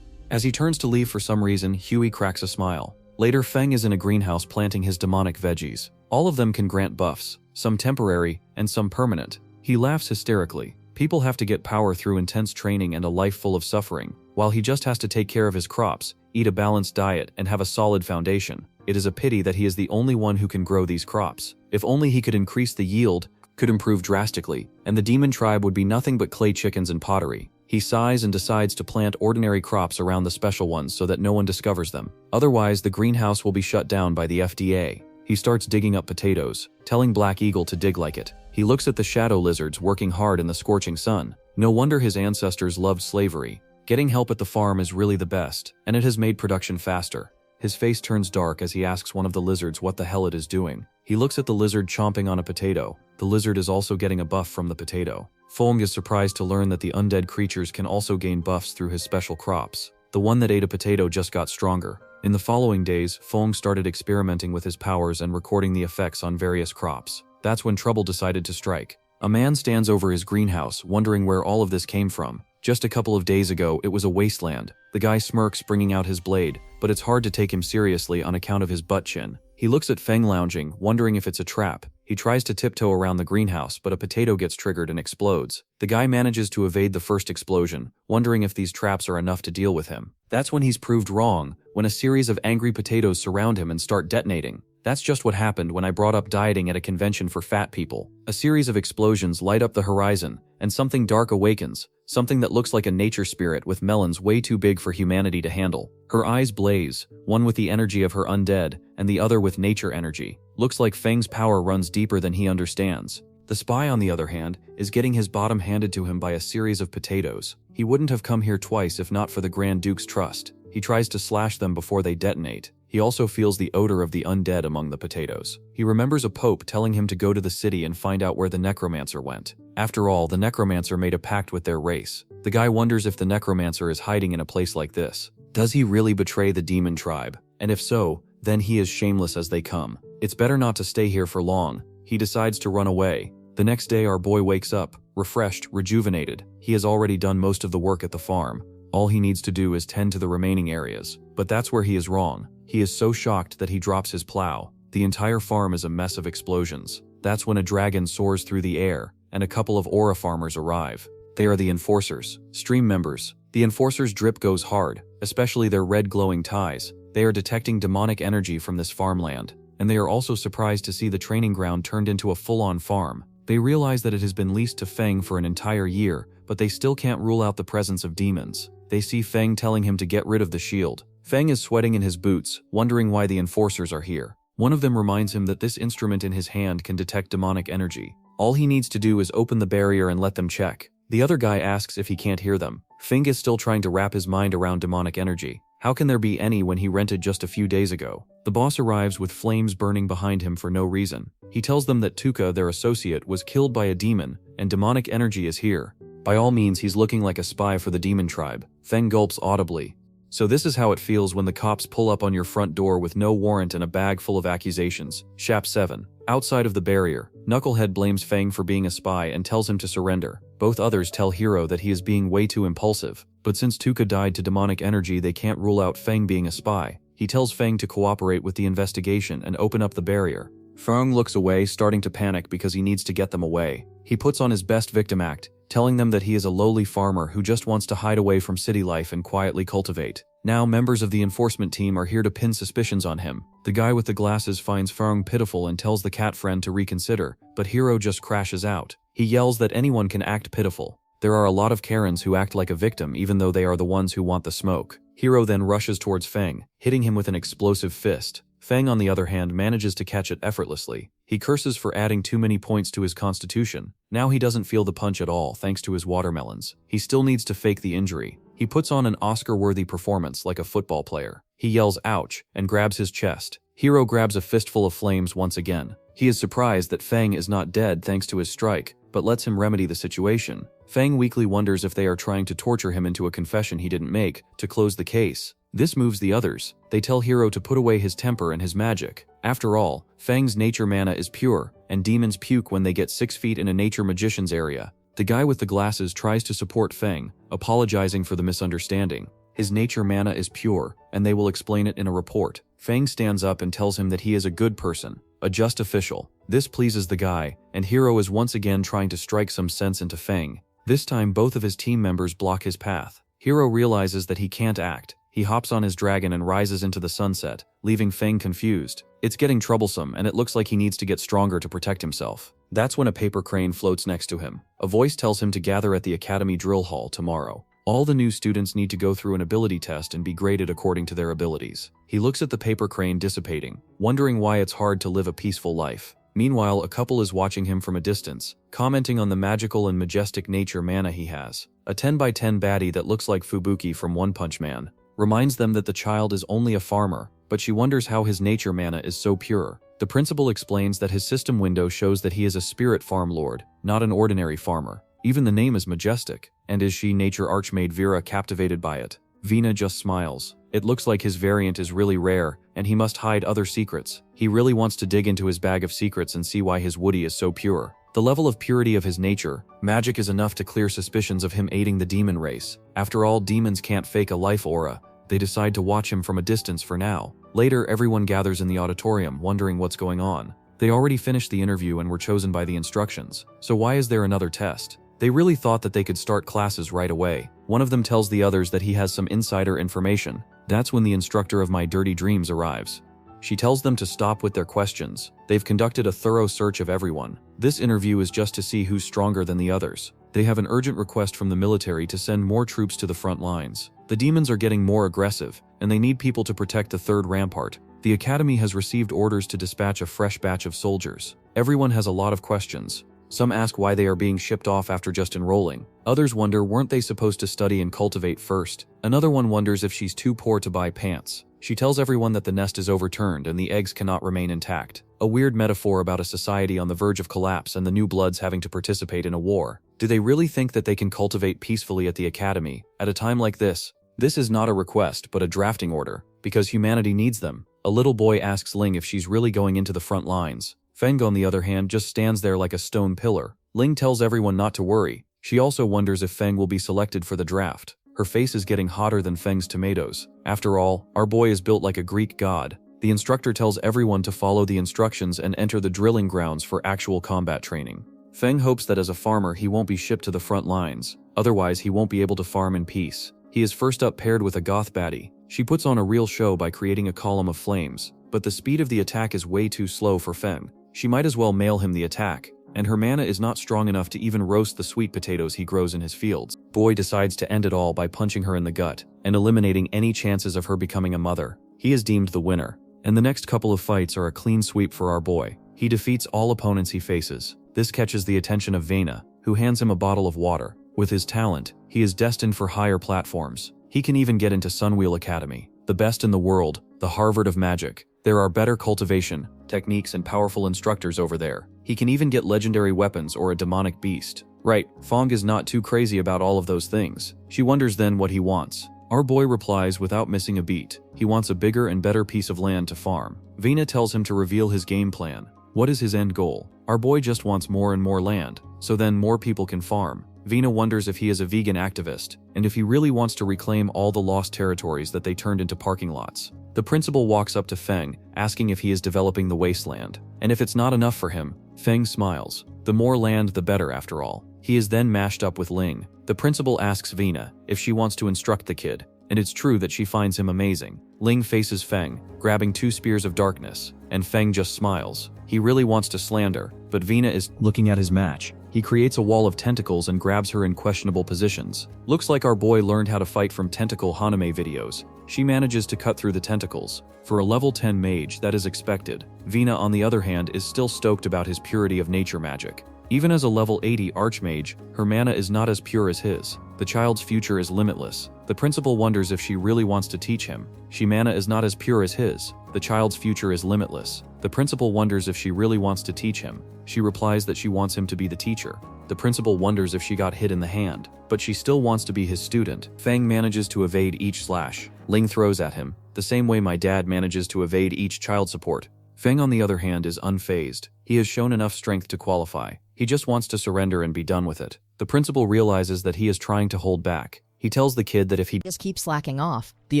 As he turns to leave for some reason, Huey cracks a smile. Later, Feng is in a greenhouse planting his demonic veggies. All of them can grant buffs, some temporary and some permanent. He laughs hysterically. People have to get power through intense training and a life full of suffering, while he just has to take care of his crops, eat a balanced diet, and have a solid foundation. It is a pity that he is the only one who can grow these crops. If only he could increase the yield, could improve drastically, and the demon tribe would be nothing but clay chickens and pottery. He sighs and decides to plant ordinary crops around the special ones so that no one discovers them. Otherwise, the greenhouse will be shut down by the FDA. He starts digging up potatoes, telling Black Eagle to dig like it. He looks at the shadow lizards working hard in the scorching sun. No wonder his ancestors loved slavery. Getting help at the farm is really the best, and it has made production faster. His face turns dark as he asks one of the lizards what the hell it is doing. He looks at the lizard chomping on a potato. The lizard is also getting a buff from the potato. Fong is surprised to learn that the undead creatures can also gain buffs through his special crops. The one that ate a potato just got stronger. In the following days, Fong started experimenting with his powers and recording the effects on various crops. That's when trouble decided to strike. A man stands over his greenhouse, wondering where all of this came from. Just a couple of days ago, it was a wasteland. The guy smirks, bringing out his blade, but it's hard to take him seriously on account of his butt chin. He looks at Feng lounging, wondering if it's a trap. He tries to tiptoe around the greenhouse, but a potato gets triggered and explodes. The guy manages to evade the first explosion, wondering if these traps are enough to deal with him. That's when he's proved wrong, when a series of angry potatoes surround him and start detonating. That's just what happened when I brought up dieting at a convention for fat people. A series of explosions light up the horizon, and something dark awakens, something that looks like a nature spirit with melons way too big for humanity to handle. Her eyes blaze, one with the energy of her undead, and the other with nature energy. Looks like Feng's power runs deeper than he understands. The spy, on the other hand, is getting his bottom handed to him by a series of potatoes. He wouldn't have come here twice if not for the Grand Duke's trust. He tries to slash them before they detonate. He also feels the odor of the undead among the potatoes. He remembers a pope telling him to go to the city and find out where the necromancer went. After all, the necromancer made a pact with their race. The guy wonders if the necromancer is hiding in a place like this. Does he really betray the demon tribe? And if so, then he is shameless as they come. It's better not to stay here for long. He decides to run away. The next day our boy wakes up, refreshed, rejuvenated. He has already done most of the work at the farm. All he needs to do is tend to the remaining areas. But that's where he is wrong. He is so shocked that he drops his plow. The entire farm is a mess of explosions. That's when a dragon soars through the air, and a couple of aura farmers arrive. They are the enforcers, stream members. The enforcers' drip goes hard, especially their red glowing ties. They are detecting demonic energy from this farmland, and they are also surprised to see the training ground turned into a full-on farm. They realize that it has been leased to Feng for an entire year, but they still can't rule out the presence of demons. They see Feng telling him to get rid of the shield. Feng is sweating in his boots, wondering why the enforcers are here. One of them reminds him that this instrument in his hand can detect demonic energy. All he needs to do is open the barrier and let them check. The other guy asks if he can't hear them. Feng is still trying to wrap his mind around demonic energy. How can there be any when he rented just a few days ago? The boss arrives with flames burning behind him for no reason. He tells them that Tuka, their associate, was killed by a demon, and demonic energy is here. By all means, he's looking like a spy for the demon tribe. Feng gulps audibly. So this is how it feels when the cops pull up on your front door with no warrant and a bag full of accusations. Chap 7. Outside of the barrier, Knucklehead blames Feng for being a spy and tells him to surrender. Both others tell Hero that he is being way too impulsive. But since Tuka died to demonic energy, they can't rule out Feng being a spy. He tells Feng to cooperate with the investigation and open up the barrier. Feng looks away, starting to panic because he needs to get them away. He puts on his best victim act, telling them that he is a lowly farmer who just wants to hide away from city life and quietly cultivate. Now members of the enforcement team are here to pin suspicions on him. The guy with the glasses finds Feng pitiful and tells the cat friend to reconsider, but Hero just crashes out. He yells that anyone can act pitiful. There are a lot of Karens who act like a victim even though they are the ones who want the smoke. Hero then rushes towards Feng, hitting him with an explosive fist. Feng, on the other hand, manages to catch it effortlessly. He curses for adding too many points to his constitution. Now he doesn't feel the punch at all thanks to his watermelons. He still needs to fake the injury. He puts on an Oscar-worthy performance like a football player. He yells ouch and grabs his chest. Hero grabs a fistful of flames once again. He is surprised that Feng is not dead thanks to his strike, but lets him remedy the situation. Feng weakly wonders if they are trying to torture him into a confession he didn't make to close the case. This moves the others. They tell Hero to put away his temper and his magic. After all, Feng's nature mana is pure, and demons puke when they get 6 feet in a nature magician's area. The guy with the glasses tries to support Feng, apologizing for the misunderstanding. His nature mana is pure, and they will explain it in a report. Feng stands up and tells him that he is a good person, a just official. This pleases the guy, and Hero is once again trying to strike some sense into Feng. This time both of his team members block his path. Hero realizes that he can't act. He hops on his dragon and rises into the sunset, leaving Feng confused. It's getting troublesome, and it looks like he needs to get stronger to protect himself. That's when a paper crane floats next to him. A voice tells him to gather at the Academy Drill Hall tomorrow. All the new students need to go through an ability test and be graded according to their abilities. He looks at the paper crane dissipating, wondering why it's hard to live a peaceful life. Meanwhile, a couple is watching him from a distance, commenting on the magical and majestic nature mana he has. A 10x10 baddie that looks like Fubuki from One Punch Man reminds them that the child is only a farmer, but she wonders how his nature mana is so pure. The principal explains that his system window shows that he is a spirit farm lord, not an ordinary farmer. Even the name is majestic, and is she nature archmaid Vera captivated by it? Vina just smiles. It looks like his variant is really rare, and he must hide other secrets. He really wants to dig into his bag of secrets and see why his Woody is so pure. The level of purity of his nature, magic is enough to clear suspicions of him aiding the demon race. After all, demons can't fake a life aura. They decide to watch him from a distance for now. Later, everyone gathers in the auditorium, wondering what's going on. They already finished the interview and were chosen by the instructions. So why is there another test? They really thought that they could start classes right away. One of them tells the others that he has some insider information. That's when the instructor of My Dirty Dreams arrives. She tells them to stop with their questions. They've conducted a thorough search of everyone. This interview is just to see who's stronger than the others. They have an urgent request from the military to send more troops to the front lines. The demons are getting more aggressive, and they need people to protect the third rampart. The academy has received orders to dispatch a fresh batch of soldiers. Everyone has a lot of questions. Some ask why they are being shipped off after just enrolling. Others wonder, weren't they supposed to study and cultivate first? Another one wonders if she's too poor to buy pants. She tells everyone that the nest is overturned and the eggs cannot remain intact. A weird metaphor about a society on the verge of collapse and the new bloods having to participate in a war. Do they really think that they can cultivate peacefully at the academy, at a time like this? This is not a request, but a drafting order, because humanity needs them. A little boy asks Ling if she's really going into the front lines. Feng, on the other hand, just stands there like a stone pillar. Ling tells everyone not to worry. She also wonders if Feng will be selected for the draft. Her face is getting hotter than Feng's tomatoes. After all, our boy is built like a Greek god. The instructor tells everyone to follow the instructions and enter the drilling grounds for actual combat training. Feng hopes that as a farmer he won't be shipped to the front lines, otherwise he won't be able to farm in peace. He is first up paired with a goth baddie. She puts on a real show by creating a column of flames, but the speed of the attack is way too slow for Feng. She might as well mail him the attack, and her mana is not strong enough to even roast the sweet potatoes he grows in his fields. Boy decides to end it all by punching her in the gut and eliminating any chances of her becoming a mother. He is deemed the winner, and the next couple of fights are a clean sweep for our boy. He defeats all opponents he faces. This catches the attention of Vena, who hands him a bottle of water. With his talent, he is destined for higher platforms. He can even get into Sunwheel Academy, the best in the world, the Harvard of magic. There are better cultivation techniques and powerful instructors over there. He can even get legendary weapons or a demonic beast. Right, Fong is not too crazy about all of those things. She wonders then what he wants. Our boy replies without missing a beat. He wants a bigger and better piece of land to farm. Vena tells him to reveal his game plan. What is his end goal? Our boy just wants more and more land, so then more people can farm. Vena wonders if he is a vegan activist, and if he really wants to reclaim all the lost territories that they turned into parking lots. The principal walks up to Feng, asking if he is developing the wasteland, and if it's not enough for him. Feng smiles. The more land the better after all. He is then mashed up with Ling. The principal asks Vena if she wants to instruct the kid, and it's true that she finds him amazing. Ling faces Feng, grabbing 2 spears of darkness, and Feng just smiles. He really wants to slander, but Vena is looking at his match. He creates a wall of tentacles and grabs her in questionable positions. Looks like our boy learned how to fight from tentacle Haname videos. She manages to cut through the tentacles. For a level 10 mage, that is expected. Vena, on the other hand, is still stoked about his purity of nature magic. Even as a level 80 archmage, her mana is not as pure as his. The child's future is limitless. The principal wonders if she really wants to teach him. She mana is not as pure as his. The child's future is limitless. The principal wonders if she really wants to teach him. She replies that she wants him to be the teacher. The principal wonders if she got hit in the hand, but she still wants to be his student. Feng manages to evade each slash. Ling throws at him, the same way my dad manages to evade each child support. Feng, on the other hand, is unfazed. He has shown enough strength to qualify. He just wants to surrender and be done with it. The principal realizes that he is trying to hold back. He tells the kid that if he just keeps slacking off, the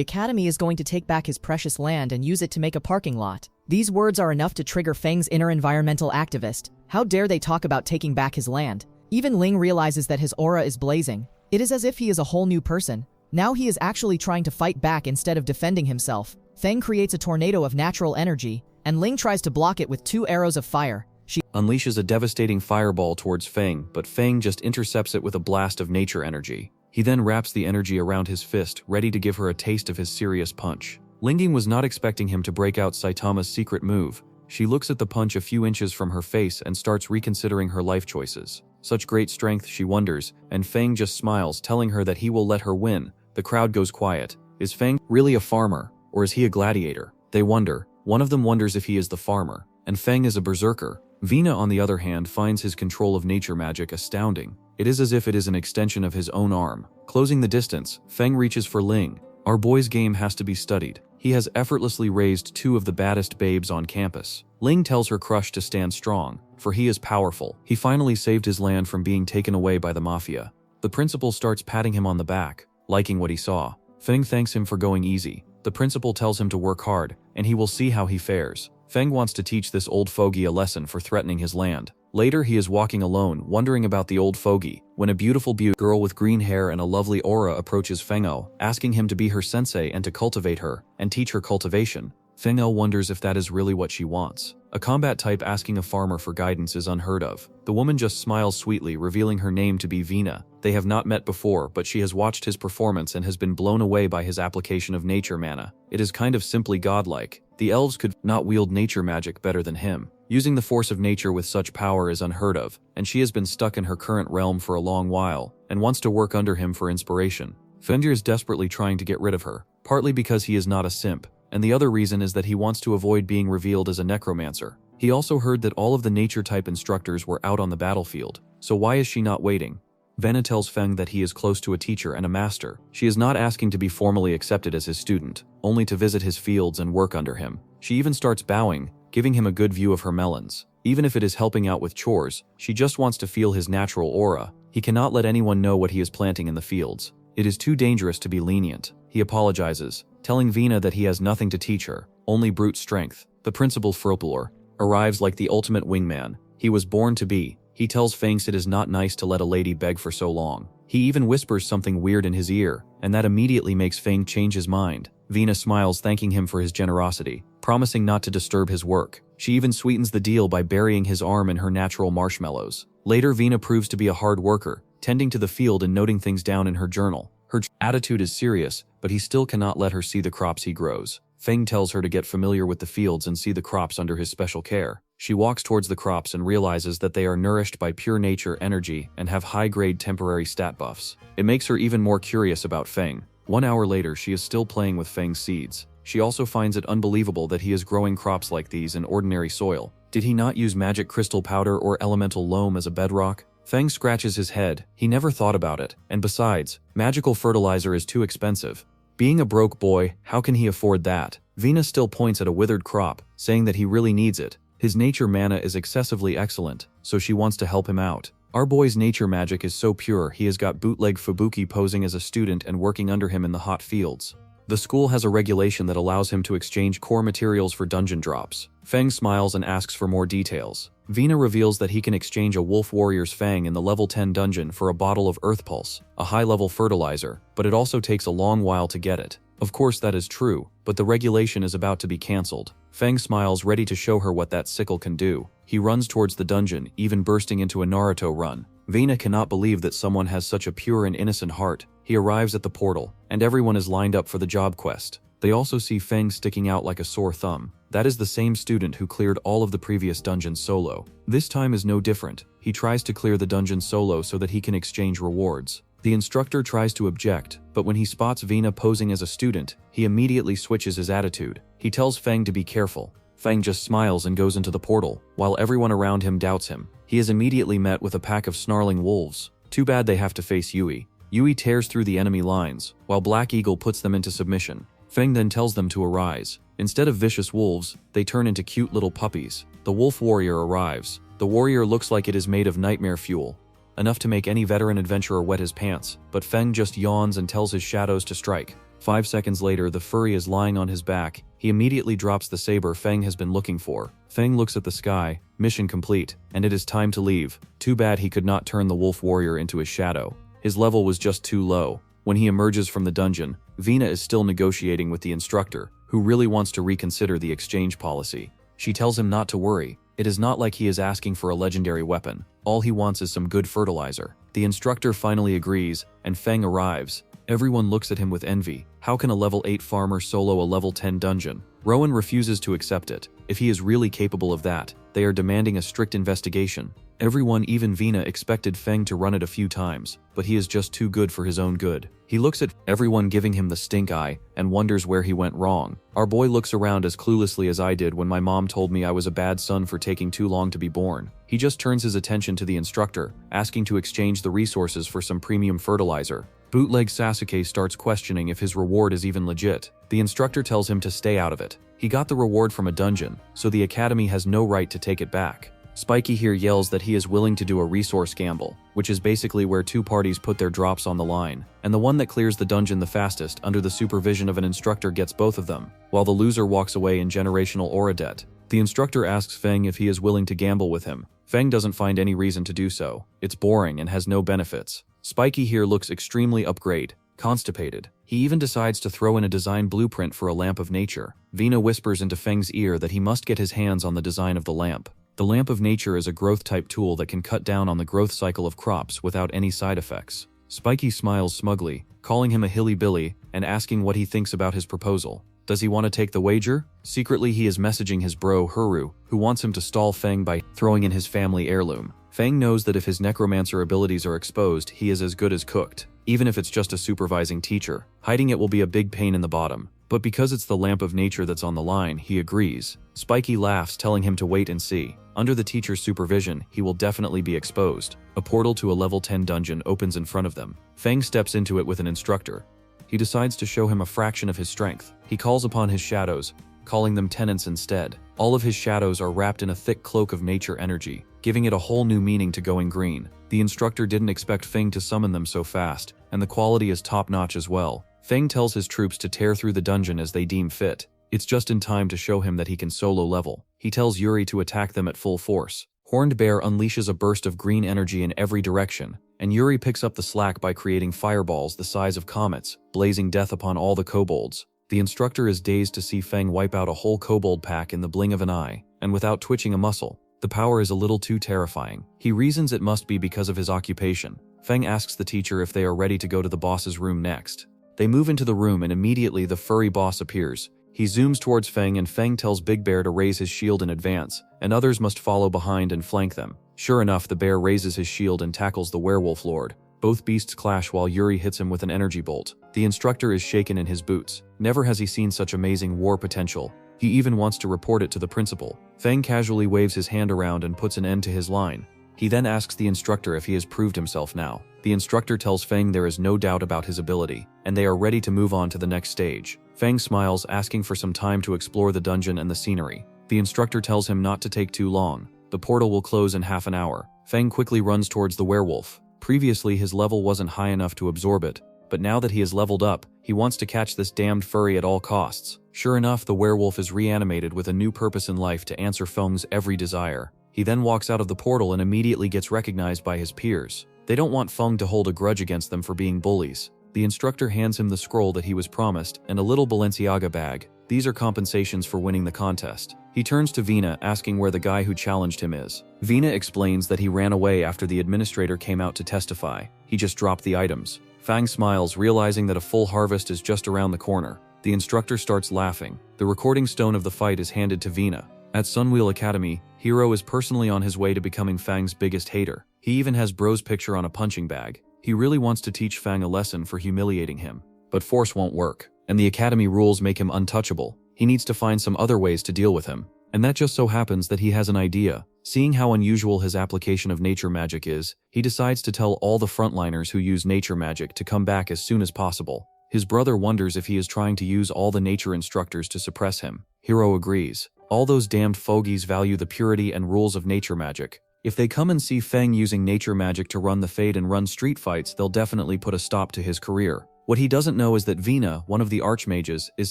academy is going to take back his precious land and use it to make a parking lot. These words are enough to trigger Feng's inner environmental activist. How dare they talk about taking back his land? Even Ling realizes that his aura is blazing. It is as if he is a whole new person. Now he is actually trying to fight back instead of defending himself. Feng creates a tornado of natural energy, and Ling tries to block it with 2 arrows of fire. She unleashes a devastating fireball towards Feng, but Feng just intercepts it with a blast of nature energy. He then wraps the energy around his fist, ready to give her a taste of his serious punch. Linging was not expecting him to break out Saitama's secret move. She looks at the punch a few inches from her face and starts reconsidering her life choices. Such great strength, she wonders, and Feng just smiles, telling her that he will let her win. The crowd goes quiet. Is Feng really a farmer, or is he a gladiator? They wonder. One of them wonders if he is the farmer, and Feng is a berserker. Vena, on the other hand, finds his control of nature magic astounding. It is as if it is an extension of his own arm. Closing the distance, Feng reaches for Ling. Our boy's game has to be studied. He has effortlessly raised 2 of the baddest babes on campus. Ling tells her crush to stand strong, for he is powerful. He finally saved his land from being taken away by the mafia. The principal starts patting him on the back, liking what he saw. Feng thanks him for going easy. The principal tells him to work hard, and he will see how he fares. Feng wants to teach this old fogey a lesson for threatening his land. Later, he is walking alone, wondering about the old fogey, when a beautiful girl with green hair and a lovely aura approaches Feng-o, asking him to be her sensei and to cultivate her, and teach her cultivation. Feng-o wonders if that is really what she wants. A combat type asking a farmer for guidance is unheard of. The woman just smiles sweetly, revealing her name to be Vena. They have not met before, but she has watched his performance and has been blown away by his application of nature mana. It is kind of simply godlike. The elves could not wield nature magic better than him. Using the force of nature with such power is unheard of, and she has been stuck in her current realm for a long while, and wants to work under him for inspiration. Fenrir is desperately trying to get rid of her, partly because he is not a simp, and the other reason is that he wants to avoid being revealed as a necromancer. He also heard that all of the nature type instructors were out on the battlefield, so why is she not waiting? Vanna tells Feng that he is close to a teacher and a master. She is not asking to be formally accepted as his student, only to visit his fields and work under him. She even starts bowing, giving him a good view of her melons. Even if it is helping out with chores, she just wants to feel his natural aura. He cannot let anyone know what he is planting in the fields. It is too dangerous to be lenient. He apologizes, telling Vina that he has nothing to teach her, only brute strength. The principal Froplor arrives like the ultimate wingman he was born to be. He tells Fangs it is not nice to let a lady beg for so long. He even whispers something weird in his ear, and that immediately makes Fang change his mind. Vina smiles, thanking him for his generosity, promising not to disturb his work. She even sweetens the deal by burying his arm in her natural marshmallows. Later, Vina proves to be a hard worker, tending to the field and noting things down in her journal. Her attitude is serious, but he still cannot let her see the crops he grows. Feng tells her to get familiar with the fields and see the crops under his special care. She walks towards the crops and realizes that they are nourished by pure nature energy and have high-grade temporary stat buffs. It makes her even more curious about Feng. 1 hour later, she is still playing with Feng's seeds. She also finds it unbelievable that he is growing crops like these in ordinary soil. Did he not use magic crystal powder or elemental loam as a bedrock? Feng scratches his head. He never thought about it. And besides, magical fertilizer is too expensive. Being a broke boy, how can he afford that? Vina still points at a withered crop, saying that he really needs it. His nature mana is excessively excellent, so she wants to help him out. Our boy's nature magic is so pure he has got bootleg Fubuki posing as a student and working under him in the hot fields. The school has a regulation that allows him to exchange core materials for dungeon drops. Feng smiles and asks for more details. Vina reveals that he can exchange a wolf warrior's fang in the level 10 dungeon for a bottle of Earth Pulse, a high-level fertilizer, but it also takes a long while to get it. Of course that is true, but the regulation is about to be cancelled. Feng smiles, ready to show her what that sickle can do. He runs towards the dungeon, even bursting into a Naruto run. Vina cannot believe that someone has such a pure and innocent heart. He arrives at the portal, and everyone is lined up for the job quest. They also see Feng sticking out like a sore thumb. That is the same student who cleared all of the previous dungeons solo. This time is no different. He tries to clear the dungeon solo so that he can exchange rewards. The instructor tries to object, but when he spots Vina posing as a student, he immediately switches his attitude. He tells Feng to be careful. Feng just smiles and goes into the portal, while everyone around him doubts him. He is immediately met with a pack of snarling wolves. Too bad they have to face Yui. Yui tears through the enemy lines, while Black Eagle puts them into submission. Feng then tells them to arise. Instead of vicious wolves, they turn into cute little puppies. The wolf warrior arrives. The warrior looks like it is made of nightmare fuel, enough to make any veteran adventurer wet his pants, but Feng just yawns and tells his shadows to strike. 5 seconds later, the furry is lying on his back. He immediately drops the saber Feng has been looking for. Feng looks at the sky. Mission complete, and it is time to leave. Too bad he could not turn the wolf warrior into his shadow. His level was just too low. When he emerges from the dungeon, Vina is still negotiating with the instructor, who really wants to reconsider the exchange policy. She tells him not to worry. It is not like he is asking for a legendary weapon. All he wants is some good fertilizer. The instructor finally agrees, and Feng arrives. Everyone looks at him with envy. How can a level 8 farmer solo a level 10 dungeon? Rowan refuses to accept it. If he is really capable of that, they are demanding a strict investigation. Everyone, even Vina, expected Feng to run it a few times, but he is just too good for his own good. He looks at everyone giving him the stink eye and wonders where he went wrong. Our boy looks around as cluelessly as I did when my mom told me I was a bad son for taking too long to be born. He just turns his attention to the instructor, asking to exchange the resources for some premium fertilizer. Bootleg Sasuke starts questioning if his reward is even legit. The instructor tells him to stay out of it. He got the reward from a dungeon, so the academy has no right to take it back. Spiky here yells that he is willing to do a resource gamble, which is basically where two parties put their drops on the line, and the one that clears the dungeon the fastest under the supervision of an instructor gets both of them, while the loser walks away in generational aura debt. The instructor asks Feng if he is willing to gamble with him. Feng doesn't find any reason to do so. It's boring and has no benefits. Spiky here looks extremely upgrade, constipated. He even decides to throw in a design blueprint for a lamp of nature. Vina whispers into Feng's ear that he must get his hands on the design of the lamp. The lamp of nature is a growth-type tool that can cut down on the growth cycle of crops without any side effects. Spiky smiles smugly, calling him a hilly-billy and asking what he thinks about his proposal. Does he want to take the wager? Secretly, he is messaging his bro, Huru, who wants him to stall Feng by throwing in his family heirloom. Feng knows that if his necromancer abilities are exposed, he is as good as cooked. Even if it's just a supervising teacher, hiding it will be a big pain in the bottom. But because it's the lamp of nature that's on the line, he agrees. Spiky laughs, telling him to wait and see. Under the teacher's supervision, he will definitely be exposed. A portal to a level 10 dungeon opens in front of them. Feng steps into it with an instructor. He decides to show him a fraction of his strength. He calls upon his shadows, calling them tenants instead. All of his shadows are wrapped in a thick cloak of nature energy, giving it a whole new meaning to going green. The instructor didn't expect Feng to summon them so fast, and the quality is top-notch as well. Feng tells his troops to tear through the dungeon as they deem fit. It's just in time to show him that he can solo level. He tells Yuri to attack them at full force. Horned Bear unleashes a burst of green energy in every direction, and Yuri picks up the slack by creating fireballs the size of comets, blazing death upon all the kobolds. The instructor is dazed to see Feng wipe out a whole kobold pack in the blink of an eye, and without twitching a muscle. The power is a little too terrifying. He reasons it must be because of his occupation. Feng asks the teacher if they are ready to go to the boss's room next. They move into the room and immediately the furry boss appears. He zooms towards Feng and Feng tells Big Bear to raise his shield in advance, and others must follow behind and flank them. Sure enough, the bear raises his shield and tackles the werewolf lord. Both beasts clash while Yuri hits him with an energy bolt. The instructor is shaken in his boots. Never has he seen such amazing war potential. He even wants to report it to the principal. Feng casually waves his hand around and puts an end to his line. He then asks the instructor if he has proved himself now. The instructor tells Feng there is no doubt about his ability, and they are ready to move on to the next stage. Feng smiles, asking for some time to explore the dungeon and the scenery. The instructor tells him not to take too long. The portal will close in half an hour. Feng quickly runs towards the werewolf. Previously, his level wasn't high enough to absorb it, but now that he has leveled up, he wants to catch this damned furry at all costs. Sure enough, the werewolf is reanimated with a new purpose in life to answer Feng's every desire. He then walks out of the portal and immediately gets recognized by his peers. They don't want Feng to hold a grudge against them for being bullies. The instructor hands him the scroll that he was promised and a little Balenciaga bag. These are compensations for winning the contest. He turns to Vina, asking where the guy who challenged him is. Vina explains that he ran away after the administrator came out to testify. He just dropped the items. Feng smiles, realizing that a full harvest is just around the corner. The instructor starts laughing. The recording stone of the fight is handed to Vina. At Sunwheel Academy, Hero is personally on his way to becoming Feng's biggest hater. He even has Bro's picture on a punching bag. He really wants to teach Feng a lesson for humiliating him. But force won't work, and the academy rules make him untouchable. He needs to find some other ways to deal with him. And that just so happens that he has an idea. Seeing how unusual his application of nature magic is, he decides to tell all the frontliners who use nature magic to come back as soon as possible. His brother wonders if he is trying to use all the nature instructors to suppress him. Hero agrees. All those damned fogies value the purity and rules of nature magic. If they come and see Feng using nature magic to run the Fade and run street fights, they'll definitely put a stop to his career. What he doesn't know is that Vina, one of the archmages, is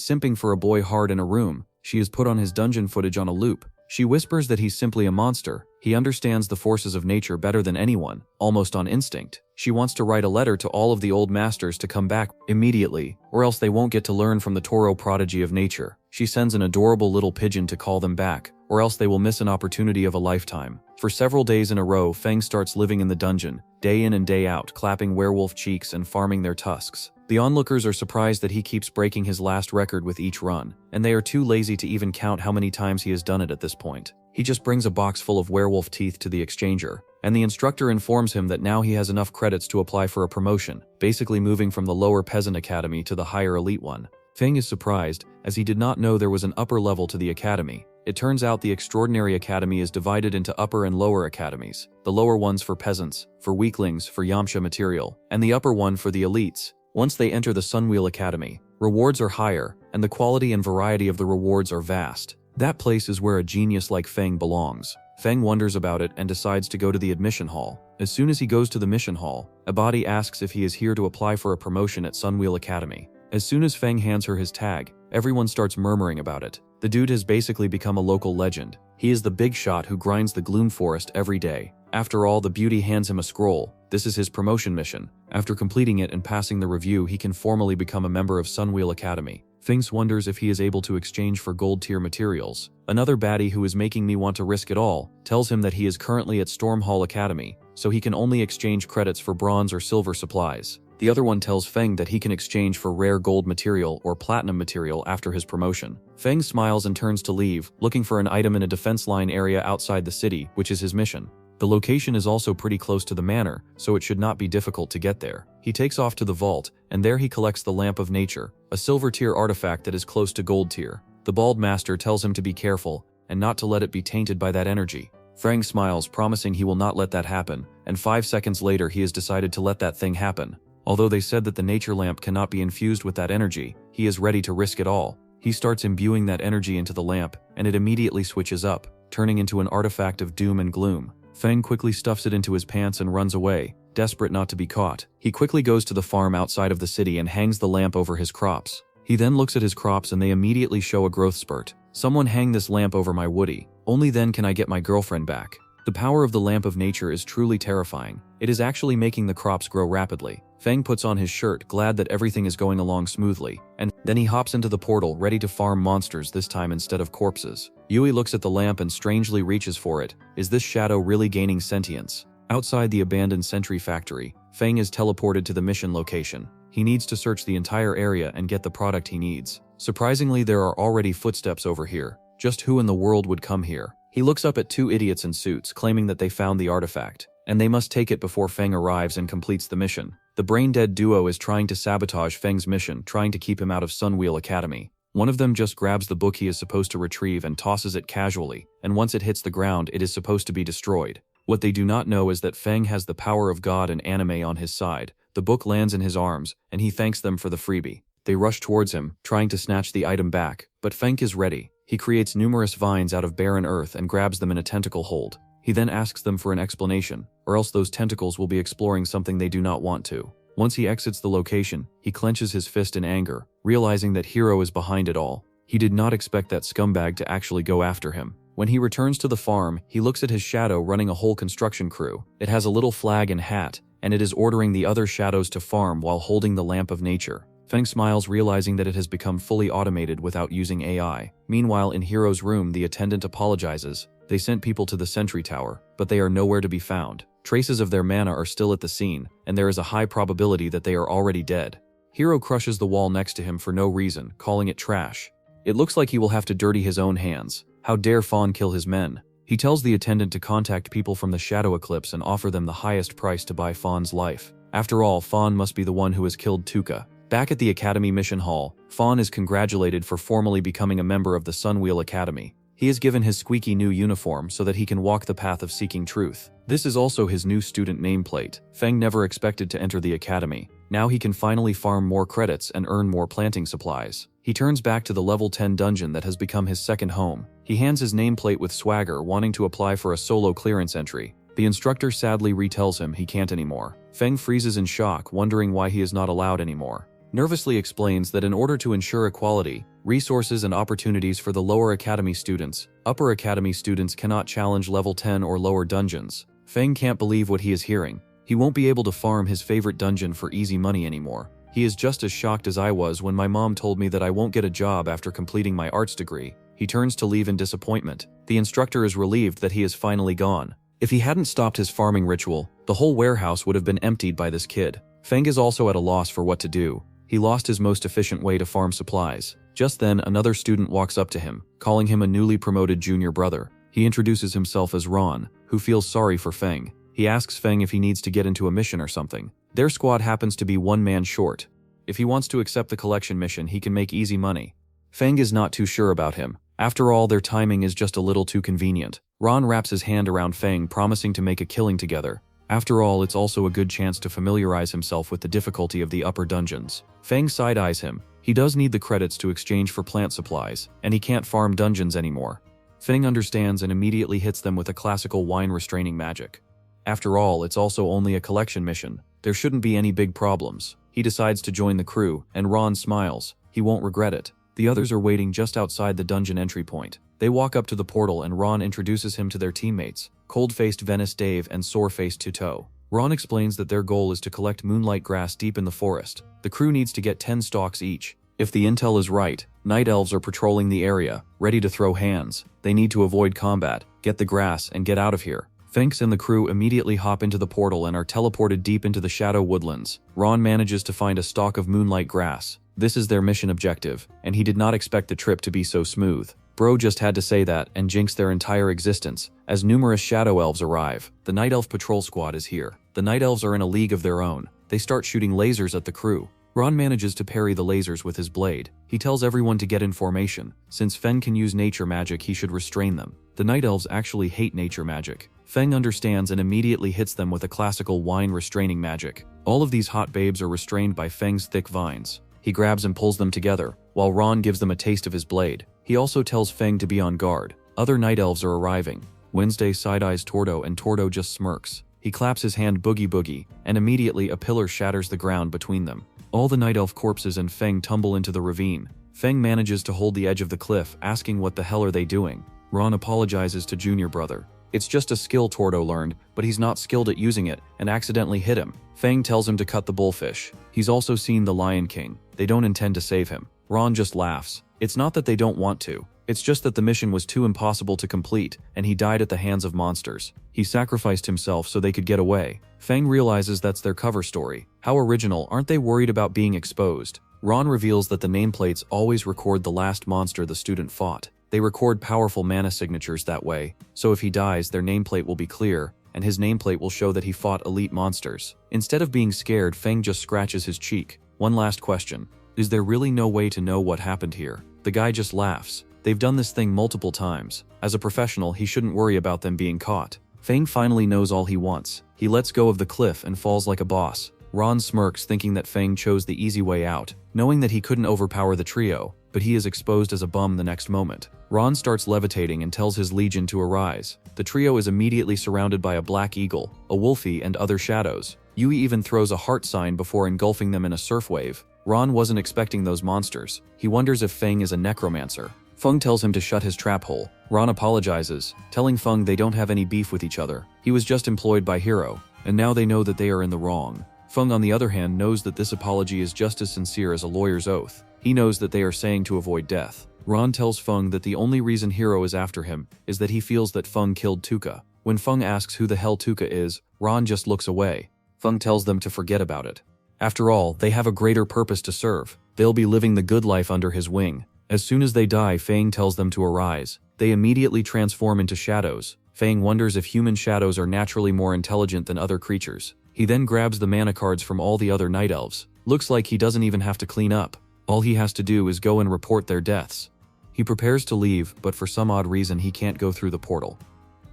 simping for a boy hard in a room. She has put on his dungeon footage on a loop. She whispers that he's simply a monster. He understands the forces of nature better than anyone, almost on instinct. She wants to write a letter to all of the old masters to come back immediately, or else they won't get to learn from the Toro prodigy of nature. She sends an adorable little pigeon to call them back, or else they will miss an opportunity of a lifetime. For several days in a row, Feng starts living in the dungeon, day in and day out, clapping werewolf cheeks and farming their tusks. The onlookers are surprised that he keeps breaking his last record with each run, and they are too lazy to even count how many times he has done it at this point. He just brings a box full of werewolf teeth to the exchanger, and the instructor informs him that now he has enough credits to apply for a promotion, basically moving from the lower peasant academy to the higher elite one. Feng is surprised, as he did not know there was an upper level to the academy. It turns out the extraordinary academy is divided into upper and lower academies. The lower one's for peasants, for weaklings, for Yamcha material, and the upper one for the elites. Once they enter the Sunwheel Academy, rewards are higher, and the quality and variety of the rewards are vast. That place is where a genius like Feng belongs. Feng wonders about it and decides to go to the admission hall. As soon as he goes to the mission hall, Abadi asks if he is here to apply for a promotion at Sunwheel Academy. As soon as Feng hands her his tag, everyone starts murmuring about it. The dude has basically become a local legend. He is the big shot who grinds the Gloom Forest every day. After all, the beauty hands him a scroll. This is his promotion mission. After completing it and passing the review, he can formally become a member of Sunwheel Academy. Feng wonders if he is able to exchange for gold tier materials. Another baddie who is making me want to risk it all tells him that he is currently at Storm Hall Academy, so he can only exchange credits for bronze or silver supplies. The other one tells Feng that he can exchange for rare gold material or platinum material after his promotion. Feng smiles and turns to leave, looking for an item in a defense line area outside the city, which is his mission. The location is also pretty close to the manor, so it should not be difficult to get there. He takes off to the vault, and there he collects the Lamp of Nature, a silver tier artifact that is close to gold tier. The bald master tells him to be careful, and not to let it be tainted by that energy. Feng smiles, promising he will not let that happen, and 5 seconds later he has decided to let that thing happen. Although they said that the nature lamp cannot be infused with that energy, he is ready to risk it all. He starts imbuing that energy into the lamp, and it immediately switches up, turning into an artifact of doom and gloom. Feng quickly stuffs it into his pants and runs away, desperate not to be caught. He quickly goes to the farm outside of the city and hangs the lamp over his crops. He then looks at his crops and they immediately show a growth spurt. Someone hang this lamp over my Woody. Only then can I get my girlfriend back. The power of the Lamp of Nature is truly terrifying. It is actually making the crops grow rapidly. Feng puts on his shirt, glad that everything is going along smoothly, and then he hops into the portal, ready to farm monsters this time instead of corpses. Yui looks at the lamp and strangely reaches for it. Is this shadow really gaining sentience? Outside the abandoned sentry factory, Feng is teleported to the mission location. He needs to search the entire area and get the product he needs. Surprisingly, there are already footsteps over here. Just who in the world would come here? He looks up at 2 idiots in suits, claiming that they found the artifact, and they must take it before Feng arrives and completes the mission. The brain-dead duo is trying to sabotage Feng's mission, trying to keep him out of Sunwheel Academy. One of them just grabs the book he is supposed to retrieve and tosses it casually, and once it hits the ground, it is supposed to be destroyed. What they do not know is that Feng has the power of God and anime on his side. The book lands in his arms, and he thanks them for the freebie. They rush towards him, trying to snatch the item back, but Feng is ready. He creates numerous vines out of barren earth and grabs them in a tentacle hold. He then asks them for an explanation, or else those tentacles will be exploring something they do not want to. Once he exits the location, he clenches his fist in anger, realizing that Hiro is behind it all. He did not expect that scumbag to actually go after him. When he returns to the farm, he looks at his shadow running a whole construction crew. It has a little flag and hat, and it is ordering the other shadows to farm while holding the Lamp of Nature. Feng smiles, realizing that it has become fully automated without using AI. Meanwhile, in Hiro's room, the attendant apologizes. They sent people to the sentry tower, but they are nowhere to be found. Traces of their mana are still at the scene, and there is a high probability that they are already dead. Hiro crushes the wall next to him for no reason, calling it trash. It looks like he will have to dirty his own hands. How dare Fawn kill his men? He tells the attendant to contact people from the Shadow Eclipse and offer them the highest price to buy Fawn's life. After all, Fawn must be the one who has killed Tuka. Back at the Academy Mission Hall, Fawn is congratulated for formally becoming a member of the Sunwheel Academy. He is given his squeaky new uniform so that he can walk the path of seeking truth. This is also his new student nameplate. Feng never expected to enter the academy. Now he can finally farm more credits and earn more planting supplies. He turns back to the level 10 dungeon that has become his second home. He hands his nameplate with swagger, wanting to apply for a solo clearance entry. The instructor sadly retells him he can't anymore. Feng freezes in shock, wondering why he is not allowed anymore. Nervously explains that in order to ensure equality, resources and opportunities for the lower academy students, upper academy students cannot challenge level 10 or lower dungeons. Feng can't believe what he is hearing. He won't be able to farm his favorite dungeon for easy money anymore. He is just as shocked as I was when my mom told me that I won't get a job after completing my arts degree. He turns to leave in disappointment. The instructor is relieved that he is finally gone. If he hadn't stopped his farming ritual, the whole warehouse would have been emptied by this kid. Feng is also at a loss for what to do. He lost his most efficient way to farm supplies. Just then, another student walks up to him, calling him a newly promoted junior brother. He introduces himself as Ron, who feels sorry for Feng. He asks Feng if he needs to get into a mission or something. Their squad happens to be one man short. If he wants to accept the collection mission, he can make easy money. Feng is not too sure about him. After all, their timing is just a little too convenient. Ron wraps his hand around Feng, promising to make a killing together. After all, it's also a good chance to familiarize himself with the difficulty of the upper dungeons. Feng side-eyes him. He does need the credits to exchange for plant supplies, and he can't farm dungeons anymore. Feng understands and immediately hits them with a classical wine restraining magic. After all, it's also only a collection mission. There shouldn't be any big problems. He decides to join the crew, and Ron smiles. He won't regret it. The others are waiting just outside the dungeon entry point. They walk up to the portal and Ron introduces him to their teammates, cold-faced Venice Dave and sore-faced Tuto. Ron explains that their goal is to collect moonlight grass deep in the forest. The crew needs to get 10 stalks each. If the intel is right, night elves are patrolling the area, ready to throw hands. They need to avoid combat, get the grass, and get out of here. Finks and the crew immediately hop into the portal and are teleported deep into the shadow woodlands. Ron manages to find a stalk of moonlight grass. This is their mission objective, and he did not expect the trip to be so smooth. Bro just had to say that and jinx their entire existence, as numerous shadow elves arrive. The Night Elf patrol squad is here. The Night Elves are in a league of their own. They start shooting lasers at the crew. Ron manages to parry the lasers with his blade. He tells everyone to get in formation. Since Feng can use nature magic, he should restrain them. The Night Elves actually hate nature magic. Feng understands and immediately hits them with a classical wine restraining magic. All of these hot babes are restrained by Feng's thick vines. He grabs and pulls them together, while Ron gives them a taste of his blade. He also tells Feng to be on guard. Other Night Elves are arriving. Wednesday side-eyes Tordo and Tordo just smirks. He claps his hand boogie boogie, and immediately a pillar shatters the ground between them. All the Night Elf corpses and Feng tumble into the ravine. Feng manages to hold the edge of the cliff, asking what the hell are they doing. Ron apologizes to Junior Brother. It's just a skill Tordo learned, but he's not skilled at using it and accidentally hit him. Feng tells him to cut the bullfish. He's also seen the Lion King. They don't intend to save him. Ron just laughs. It's not that they don't want to. It's just that the mission was too impossible to complete, and he died at the hands of monsters. He sacrificed himself so they could get away. Feng realizes that's their cover story. How original, aren't they worried about being exposed? Ron reveals that the nameplates always record the last monster the student fought. They record powerful mana signatures that way, so if he dies, their nameplate will be clear, and his nameplate will show that he fought elite monsters. Instead of being scared, Feng just scratches his cheek. One last question. Is there really no way to know what happened here? The guy just laughs. They've done this thing multiple times. As a professional, he shouldn't worry about them being caught. Feng finally knows all he wants. He lets go of the cliff and falls like a boss. Ron smirks, thinking that Feng chose the easy way out, knowing that he couldn't overpower the trio, but he is exposed as a bum the next moment. Ron starts levitating and tells his legion to arise. The trio is immediately surrounded by a black eagle, a wolfie, and other shadows. Yui even throws a heart sign before engulfing them in a surf wave. Ron wasn't expecting those monsters. He wonders if Feng is a necromancer. Feng tells him to shut his trap hole. Ron apologizes, telling Feng they don't have any beef with each other. He was just employed by Hero, and now they know that they are in the wrong. Feng, on the other hand, knows that this apology is just as sincere as a lawyer's oath. He knows that they are saying to avoid death. Ron tells Feng that the only reason Hero is after him is that he feels that Feng killed Tuka. When Feng asks who the hell Tuka is, Ron just looks away. Feng tells them to forget about it. After all, they have a greater purpose to serve. They'll be living the good life under his wing. As soon as they die, Feng tells them to arise. They immediately transform into shadows. Feng wonders if human shadows are naturally more intelligent than other creatures. He then grabs the mana cards from all the other Night Elves. Looks like he doesn't even have to clean up. All he has to do is go and report their deaths. He prepares to leave, but for some odd reason he can't go through the portal.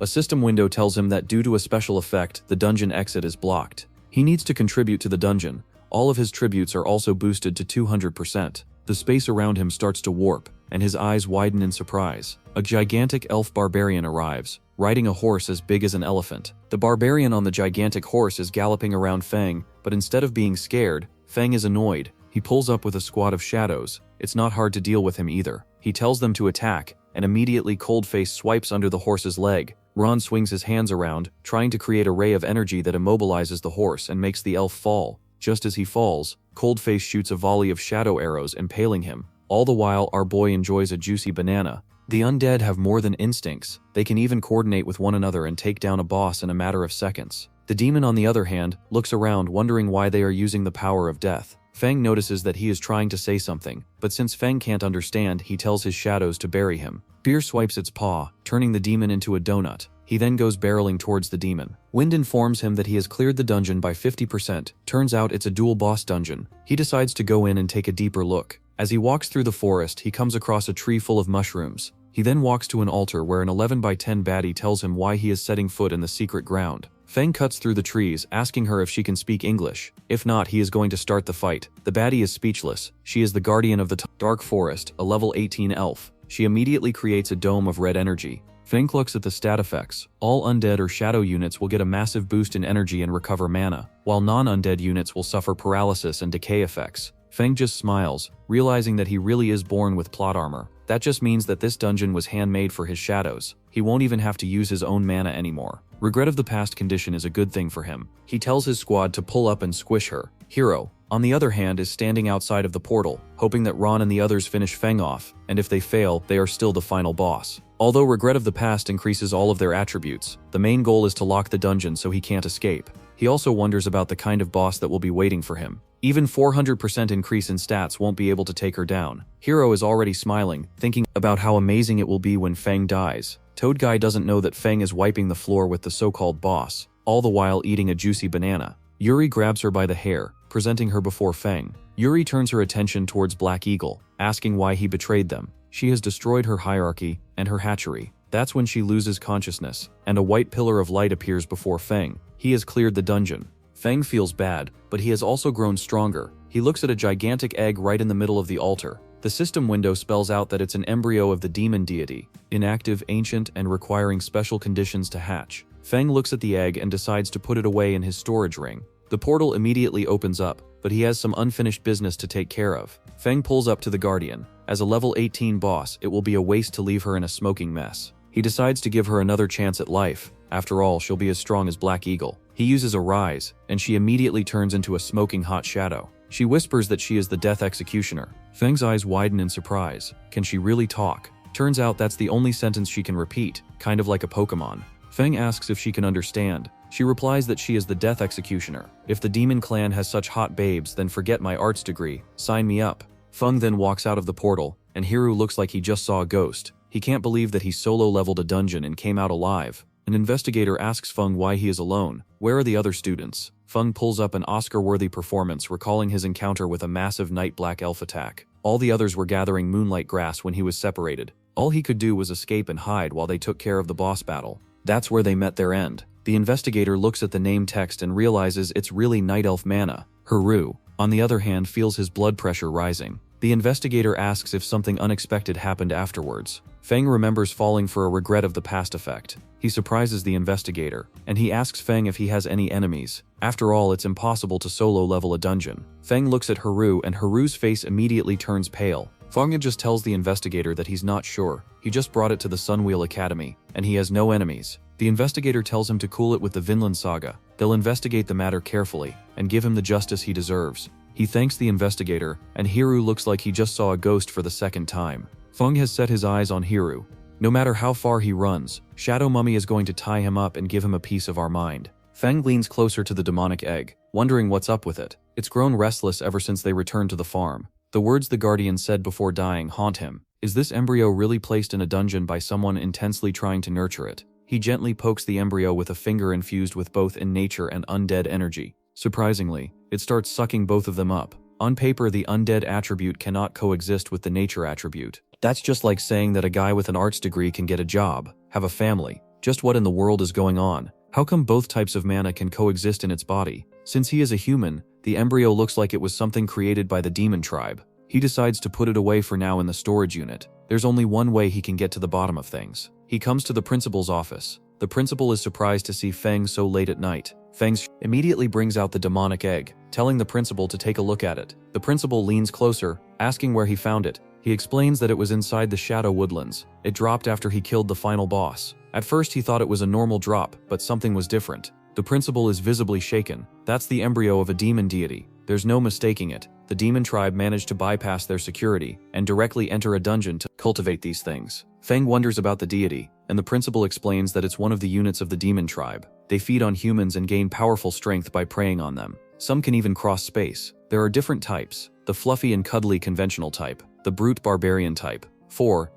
A system window tells him that due to a special effect, the dungeon exit is blocked. He needs to contribute to the dungeon. All of his tributes are also boosted to 200%. The space around him starts to warp, and his eyes widen in surprise. A gigantic elf barbarian arrives, riding a horse as big as an elephant. The barbarian on the gigantic horse is galloping around Feng, but instead of being scared, Feng is annoyed. He pulls up with a squad of shadows. It's not hard to deal with him either. He tells them to attack, and immediately Coldface swipes under the horse's leg. Ron swings his hands around, trying to create a ray of energy that immobilizes the horse and makes the elf fall. Just as he falls, Coldface shoots a volley of shadow arrows, impaling him. All the while, our boy enjoys a juicy banana. The undead have more than instincts. They can even coordinate with one another and take down a boss in a matter of seconds. The demon, on the other hand, looks around, wondering why they are using the power of death. Feng notices that he is trying to say something, but since Feng can't understand, he tells his shadows to bury him. Beer swipes its paw, turning the demon into a donut. He then goes barreling towards the demon. Wind informs him that he has cleared the dungeon by 50%. Turns out it's a dual boss dungeon. He decides to go in and take a deeper look. As he walks through the forest, he comes across a tree full of mushrooms. He then walks to an altar where an 11x10 baddie tells him why he is setting foot in the secret ground. Feng cuts through the trees, asking her if she can speak English. If not, he is going to start the fight. The baddie is speechless. She is the guardian of the dark forest, a level 18 elf. She immediately creates a dome of red energy. Feng looks at the stat effects. All undead or shadow units will get a massive boost in energy and recover mana, while non-undead units will suffer paralysis and decay effects. Feng just smiles, realizing that he really is born with plot armor. That just means that this dungeon was handmade for his shadows. He won't even have to use his own mana anymore. Regret of the past condition is a good thing for him. He tells his squad to pull up and squish her. Hero, on the other hand, is standing outside of the portal, hoping that Ron and the others finish Feng off, and if they fail, they are still the final boss. Although Regret of the Past increases all of their attributes, the main goal is to lock the dungeon so he can't escape. He also wonders about the kind of boss that will be waiting for him. Even 400% increase in stats won't be able to take her down. Hero is already smiling, thinking about how amazing it will be when Feng dies. Toad Guy doesn't know that Feng is wiping the floor with the so-called boss, all the while eating a juicy banana. Yuri grabs her by the hair, presenting her before Feng. Yuri turns her attention towards Black Eagle, asking why he betrayed them. She has destroyed her hierarchy and her hatchery. That's when she loses consciousness, and a white pillar of light appears before Feng. He has cleared the dungeon. Feng feels bad, but he has also grown stronger. He looks at a gigantic egg right in the middle of the altar. The system window spells out that it's an embryo of the demon deity, inactive, ancient, and requiring special conditions to hatch. Feng looks at the egg and decides to put it away in his storage ring. The portal immediately opens up, but he has some unfinished business to take care of. Feng pulls up to the Guardian. As a level 18 boss, it will be a waste to leave her in a smoking mess. He decides to give her another chance at life. After all, she'll be as strong as Black Eagle. He uses a rise, and she immediately turns into a smoking hot shadow. She whispers that she is the Death Executioner. Feng's eyes widen in surprise. Can she really talk? Turns out that's the only sentence she can repeat, kind of like a Pokemon. Feng asks if she can understand. She replies that she is the Death Executioner. If the demon clan has such hot babes, then forget my arts degree. Sign me up. Feng then walks out of the portal, and Hiru looks like he just saw a ghost. He can't believe that he solo-leveled a dungeon and came out alive. An investigator asks Feng why he is alone. Where are the other students? Feng pulls up an Oscar-worthy performance, recalling his encounter with a massive night black elf attack. All the others were gathering moonlight grass when he was separated. All he could do was escape and hide while they took care of the boss battle. That's where they met their end. The investigator looks at the name text and realizes it's really Night Elf Mana. Haru, on the other hand, feels his blood pressure rising. The investigator asks if something unexpected happened afterwards. Feng remembers falling for a regret of the past effect. He surprises the investigator, and he asks Feng if he has any enemies. After all, it's impossible to solo level a dungeon. Feng looks at Haru, and Haru's face immediately turns pale. Feng just tells the investigator that he's not sure. He just brought it to the Sunwheel Academy, and he has no enemies. The investigator tells him to cool it with the Vinland Saga. They'll investigate the matter carefully, and give him the justice he deserves. He thanks the investigator, and Hiru looks like he just saw a ghost for the second time. Feng has set his eyes on Hiru. No matter how far he runs, Shadow Mummy is going to tie him up and give him a piece of our mind. Feng leans closer to the demonic egg, wondering what's up with it. It's grown restless ever since they returned to the farm. The words the Guardian said before dying haunt him. Is this embryo really placed in a dungeon by someone intensely trying to nurture it? He gently pokes the embryo with a finger infused with both in nature and undead energy. Surprisingly, it starts sucking both of them up. On paper, the undead attribute cannot coexist with the nature attribute. That's just like saying that a guy with an arts degree can get a job, have a family. Just what in the world is going on? How come both types of mana can coexist in its body? Since he is a human, the embryo looks like it was something created by the demon tribe. He decides to put it away for now in the storage unit. There's only one way he can get to the bottom of things. He comes to the principal's office. The principal is surprised to see Feng so late at night. Feng immediately brings out the demonic egg, telling the principal to take a look at it. The principal leans closer, asking where he found it. He explains that it was inside the Shadow Woodlands. It dropped after he killed the final boss. At first he thought it was a normal drop, but something was different. The principal is visibly shaken. That's the embryo of a demon deity. There's no mistaking it. The demon tribe managed to bypass their security and directly enter a dungeon to cultivate these things. Feng wonders about the deity, and the principal explains that it's one of the units of the demon tribe. They feed on humans and gain powerful strength by preying on them. Some can even cross space. There are different types: the fluffy and cuddly conventional type, the brute barbarian type,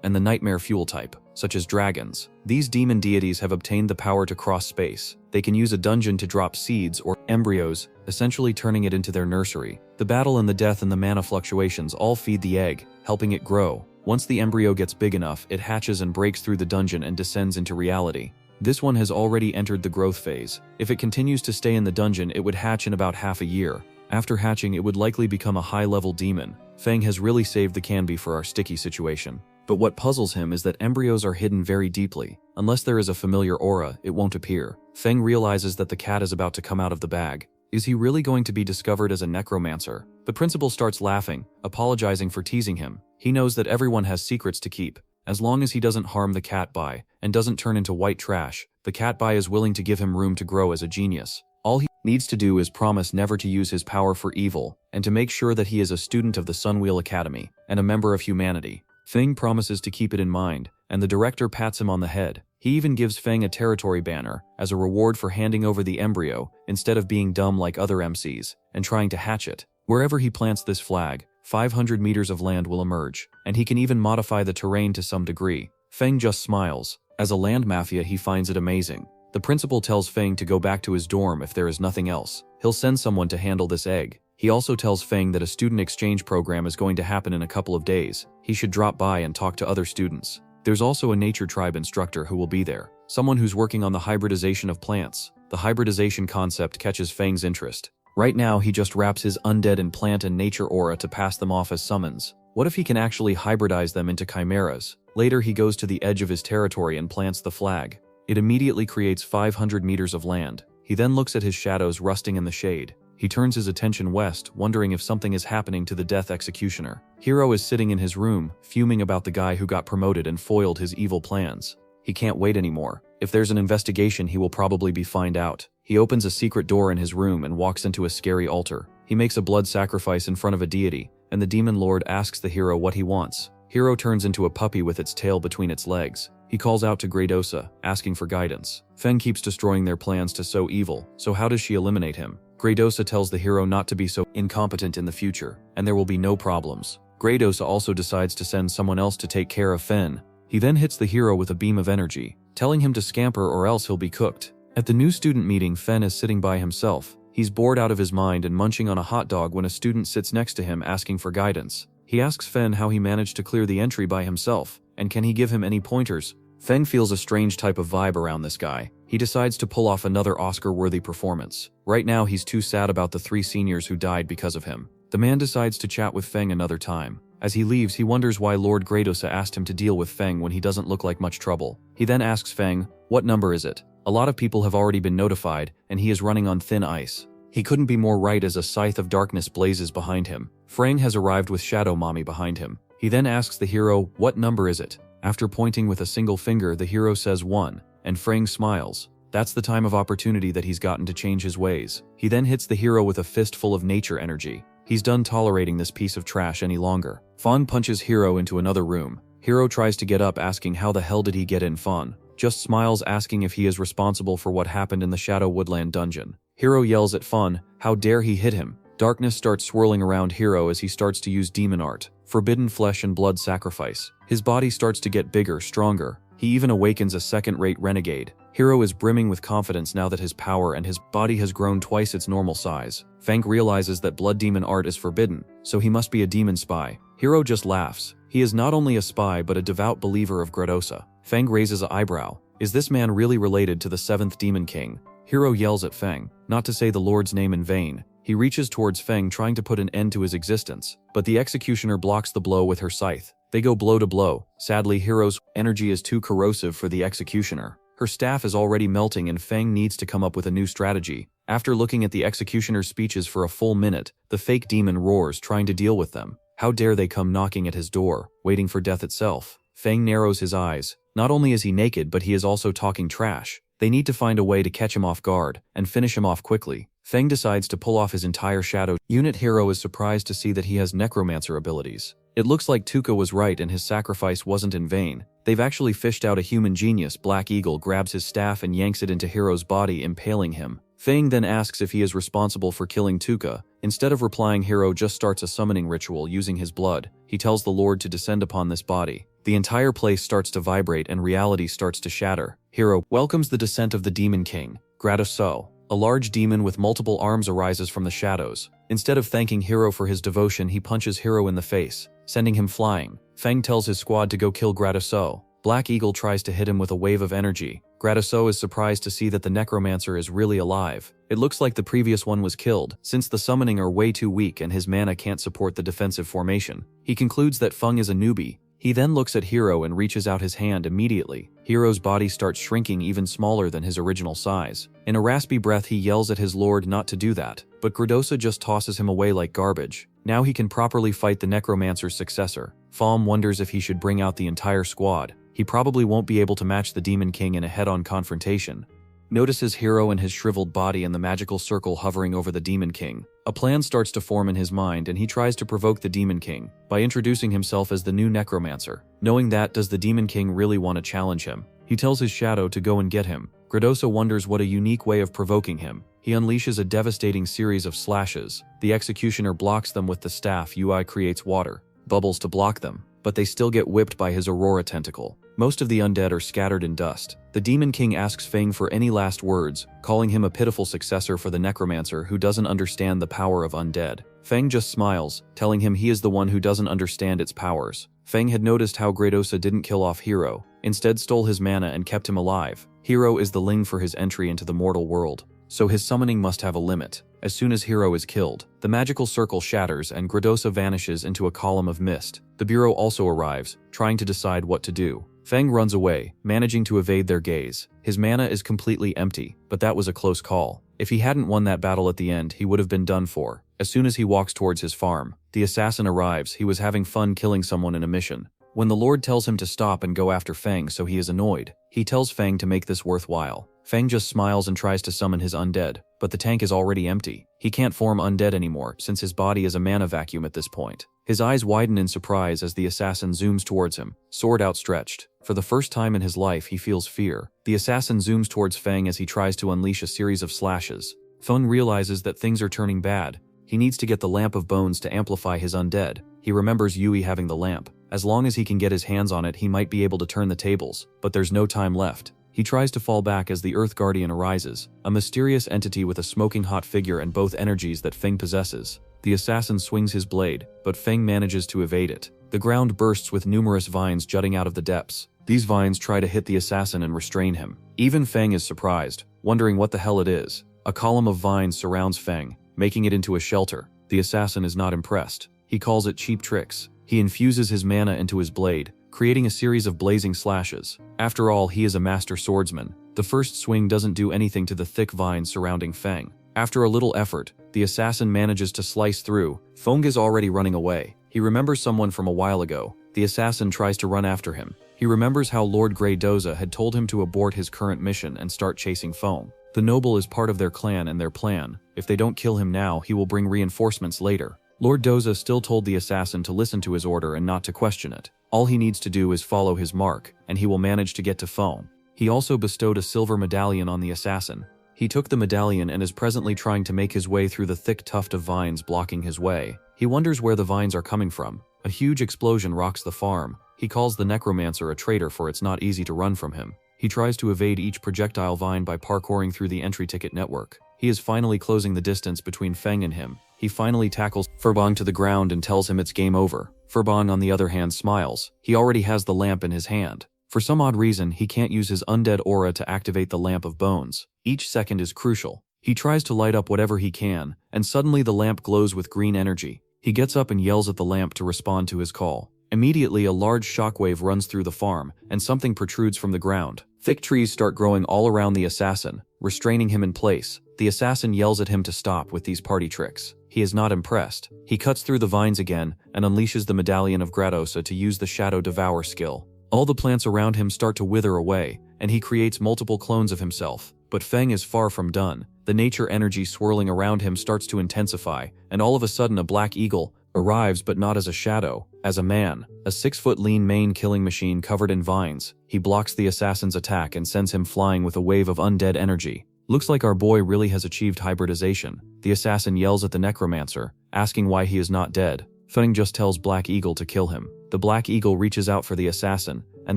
and the nightmare fuel type, such as dragons. These demon deities have obtained the power to cross space. They can use a dungeon to drop seeds or embryos, essentially turning it into their nursery. The battle and the death and the mana fluctuations all feed the egg, helping it grow. Once the embryo gets big enough, it hatches and breaks through the dungeon and descends into reality. This one has already entered the growth phase. If it continues to stay in the dungeon, it would hatch in about half a year. After hatching, it would likely become a high-level demon. Feng has really saved the canby for our sticky situation. But what puzzles him is that embryos are hidden very deeply. Unless there is a familiar aura, it won't appear. Feng realizes that the cat is about to come out of the bag. Is he really going to be discovered as a necromancer? The principal starts laughing, apologizing for teasing him. He knows that everyone has secrets to keep. As long as he doesn't harm the cat by and doesn't turn into white trash, the cat by is willing to give him room to grow as a genius. All he needs to do is promise never to use his power for evil and to make sure that he is a student of the Sunwheel Academy and a member of humanity. Feng promises to keep it in mind, and the director pats him on the head. He even gives Feng a territory banner as a reward for handing over the embryo instead of being dumb like other MCs and trying to hatch it. Wherever he plants this flag, 500 meters of land will emerge, and he can even modify the terrain to some degree. Feng just smiles. As a land mafia, he finds it amazing. The principal tells Feng to go back to his dorm if there is nothing else. He'll send someone to handle this egg. He also tells Feng that a student exchange program is going to happen in a couple of days. He should drop by and talk to other students. There's also a nature tribe instructor who will be there, someone who's working on the hybridization of plants. The hybridization concept catches Feng's interest. Right now, he just wraps his undead in plant and nature aura to pass them off as summons. What if he can actually hybridize them into chimeras? Later, he goes to the edge of his territory and plants the flag. It immediately creates 500 meters of land. He then looks at his shadows rusting in the shade. He turns his attention west, wondering if something is happening to the death executioner. Hero is sitting in his room, fuming about the guy who got promoted and foiled his evil plans. He can't wait anymore. If there's an investigation, he will probably be found out. He opens a secret door in his room and walks into a scary altar. He makes a blood sacrifice in front of a deity, and the demon lord asks the hero what he wants. Hero turns into a puppy with its tail between its legs. He calls out to Gradosa, asking for guidance. Feng keeps destroying their plans to sow evil, so how does she eliminate him? Gradosa tells the hero not to be so incompetent in the future, and there will be no problems. Gradosa also decides to send someone else to take care of Fen. He then hits the hero with a beam of energy, telling him to scamper or else he'll be cooked. At the new student meeting, Fen is sitting by himself. He's bored out of his mind and munching on a hot dog when a student sits next to him asking for guidance. He asks Fen how he managed to clear the entry by himself, and can he give him any pointers. Fen feels a strange type of vibe around this guy. He decides to pull off another Oscar-worthy performance. Right now, he's too sad about the 3 seniors who died because of him. The man decides to chat with Feng another time. As he leaves, he wonders why Lord Gradosa asked him to deal with Feng when he doesn't look like much trouble. He then asks Feng, "What number is it?" A lot of people have already been notified, and he is running on thin ice. He couldn't be more right as a scythe of darkness blazes behind him. Feng has arrived with Shadow Mommy behind him. He then asks the hero, "What number is it?" After pointing with a single finger, the hero says 1, and Feng smiles. That's the time of opportunity that he's gotten to change his ways. He then hits the hero with a fist full of nature energy. He's done tolerating this piece of trash any longer. Fawn punches Hero into another room. Hero tries to get up asking how the hell did he get in. Fawn just smiles asking if he is responsible for what happened in the Shadow Woodland dungeon. Hero yells at Fawn, how dare he hit him. Darkness starts swirling around Hero as he starts to use demon art, forbidden flesh and blood sacrifice. His body starts to get bigger, stronger. He even awakens a second-rate renegade. Hero is brimming with confidence now that his power and his body has grown twice its normal size. Feng realizes that blood demon art is forbidden, so he must be a demon spy. Hero just laughs. He is not only a spy but a devout believer of Gradosa. Feng raises an eyebrow. Is this man really related to the 7th Demon King? Hero yells at Feng, not to say the Lord's name in vain. He reaches towards Feng trying to put an end to his existence, but the executioner blocks the blow with her scythe. They go blow to blow. Sadly, Hero's energy is too corrosive for the executioner. Her staff is already melting and Feng needs to come up with a new strategy. After looking at the executioner's speeches for a full minute, the fake demon roars trying to deal with them. How dare they come knocking at his door, waiting for death itself. Feng narrows his eyes. Not only is he naked, but he is also talking trash. They need to find a way to catch him off guard and finish him off quickly. Feng decides to pull off his entire shadow unit. Hero is surprised to see that he has necromancer abilities. It looks like Tuka was right and his sacrifice wasn't in vain. They've actually fished out a human genius. Black Eagle grabs his staff and yanks it into Hero's body, impaling him. Feng then asks if he is responsible for killing Tuka. Instead of replying, Hero just starts a summoning ritual using his blood. He tells the Lord to descend upon this body. The entire place starts to vibrate and reality starts to shatter. Hero welcomes the descent of the Demon King, Gradosa. A large demon with multiple arms arises from the shadows. Instead of thanking Hero for his devotion, he punches Hero in the face, sending him flying. Feng tells his squad to go kill Gradosa. Black Eagle tries to hit him with a wave of energy. Gradosa is surprised to see that the necromancer is really alive. It looks like the previous one was killed, since the summoning are way too weak and his mana can't support the defensive formation. He concludes that Feng is a newbie. He then looks at Hero and reaches out his hand immediately. Hero's body starts shrinking even smaller than his original size. In a raspy breath, he yells at his lord not to do that, but Gradosa just tosses him away like garbage. Now he can properly fight the necromancer's successor. Falm wonders if he should bring out the entire squad. He probably won't be able to match the Demon King in a head-on confrontation. notices Hero and his shriveled body in the magical circle hovering over the Demon King. A plan starts to form in his mind and he tries to provoke the Demon King by introducing himself as the new necromancer. Knowing that, does the Demon King really want to challenge him? He tells his shadow to go and get him. Gradosa wonders what a unique way of provoking him. He unleashes a devastating series of slashes. The executioner blocks them with the staff. UI creates water bubbles to block them, but they still get whipped by his Aurora tentacle. Most of the undead are scattered in dust. The Demon King asks Feng for any last words, calling him a pitiful successor for the necromancer who doesn't understand the power of undead. Feng just smiles, telling him he is the one who doesn't understand its powers. Feng had noticed how Gradosa didn't kill off Hero, instead stole his mana and kept him alive. Hero is the ling for his entry into the mortal world, so his summoning must have a limit. As soon as Hero is killed, the magical circle shatters and Gradosa vanishes into a column of mist. The Bureau also arrives, trying to decide what to do. Feng runs away, managing to evade their gaze. His mana is completely empty, but that was a close call. If he hadn't won that battle at the end, he would have been done for. As soon as he walks towards his farm, the assassin arrives. He was having fun killing someone in a mission. When the Lord tells him to stop and go after Feng, so he is annoyed. He tells Feng to make this worthwhile. Feng just smiles and tries to summon his undead, but the tank is already empty. He can't form undead anymore since his body is a mana vacuum at this point. His eyes widen in surprise as the assassin zooms towards him, sword outstretched. For the first time in his life, he feels fear. The assassin zooms towards Feng as he tries to unleash a series of slashes. Feng realizes that things are turning bad. He needs to get the Lamp of Bones to amplify his undead. He remembers Yui having the lamp. As long as he can get his hands on it, he might be able to turn the tables, but there's no time left. He tries to fall back as the Earth Guardian arises, a mysterious entity with a smoking hot figure and both energies that Feng possesses. The assassin swings his blade, but Feng manages to evade it. The ground bursts with numerous vines jutting out of the depths. These vines try to hit the assassin and restrain him. Even Feng is surprised, wondering what the hell it is. A column of vines surrounds Feng, making it into a shelter. The assassin is not impressed. He calls it cheap tricks. He infuses his mana into his blade, creating a series of blazing slashes. After all, he is a master swordsman. The first swing doesn't do anything to the thick vines surrounding Feng. After a little effort, the assassin manages to slice through. Feng is already running away. He remembers someone from a while ago. The assassin tries to run after him. He remembers how Lord Grey Doza had told him to abort his current mission and start chasing Feng. The noble is part of their clan and their plan. If they don't kill him now, he will bring reinforcements later. Lord Doza still told the assassin to listen to his order and not to question it. All he needs to do is follow his mark, and he will manage to get to Feng. He also bestowed a silver medallion on the assassin. He took the medallion and is presently trying to make his way through the thick tuft of vines blocking his way. He wonders where the vines are coming from. A huge explosion rocks the farm. He calls the necromancer a traitor, for it's not easy to run from him. He tries to evade each projectile vine by parkouring through the entry ticket network. He is finally closing the distance between Feng and him. He finally tackles Furbong to the ground and tells him it's game over. Furbong, on the other hand, smiles. He already has the lamp in his hand. For some odd reason, he can't use his undead aura to activate the Lamp of Bones. Each second is crucial. He tries to light up whatever he can, and suddenly the lamp glows with green energy. He gets up and yells at the lamp to respond to his call. Immediately, a large shockwave runs through the farm, and something protrudes from the ground. Thick trees start growing all around the assassin, restraining him in place. The assassin yells at him to stop with these party tricks. He is not impressed. He cuts through the vines again and unleashes the Medallion of Gradosa to use the Shadow Devour skill. All the plants around him start to wither away, and he creates multiple clones of himself. But Feng is far from done. The nature energy swirling around him starts to intensify, and all of a sudden a black eagle arrives, but not as a shadow, as a man. A 6-foot lean mane killing machine covered in vines. He blocks the assassin's attack and sends him flying with a wave of undead energy. Looks like our boy really has achieved hybridization. The assassin yells at the necromancer, asking why he is not dead. Feng just tells Black Eagle to kill him. The Black Eagle reaches out for the assassin, and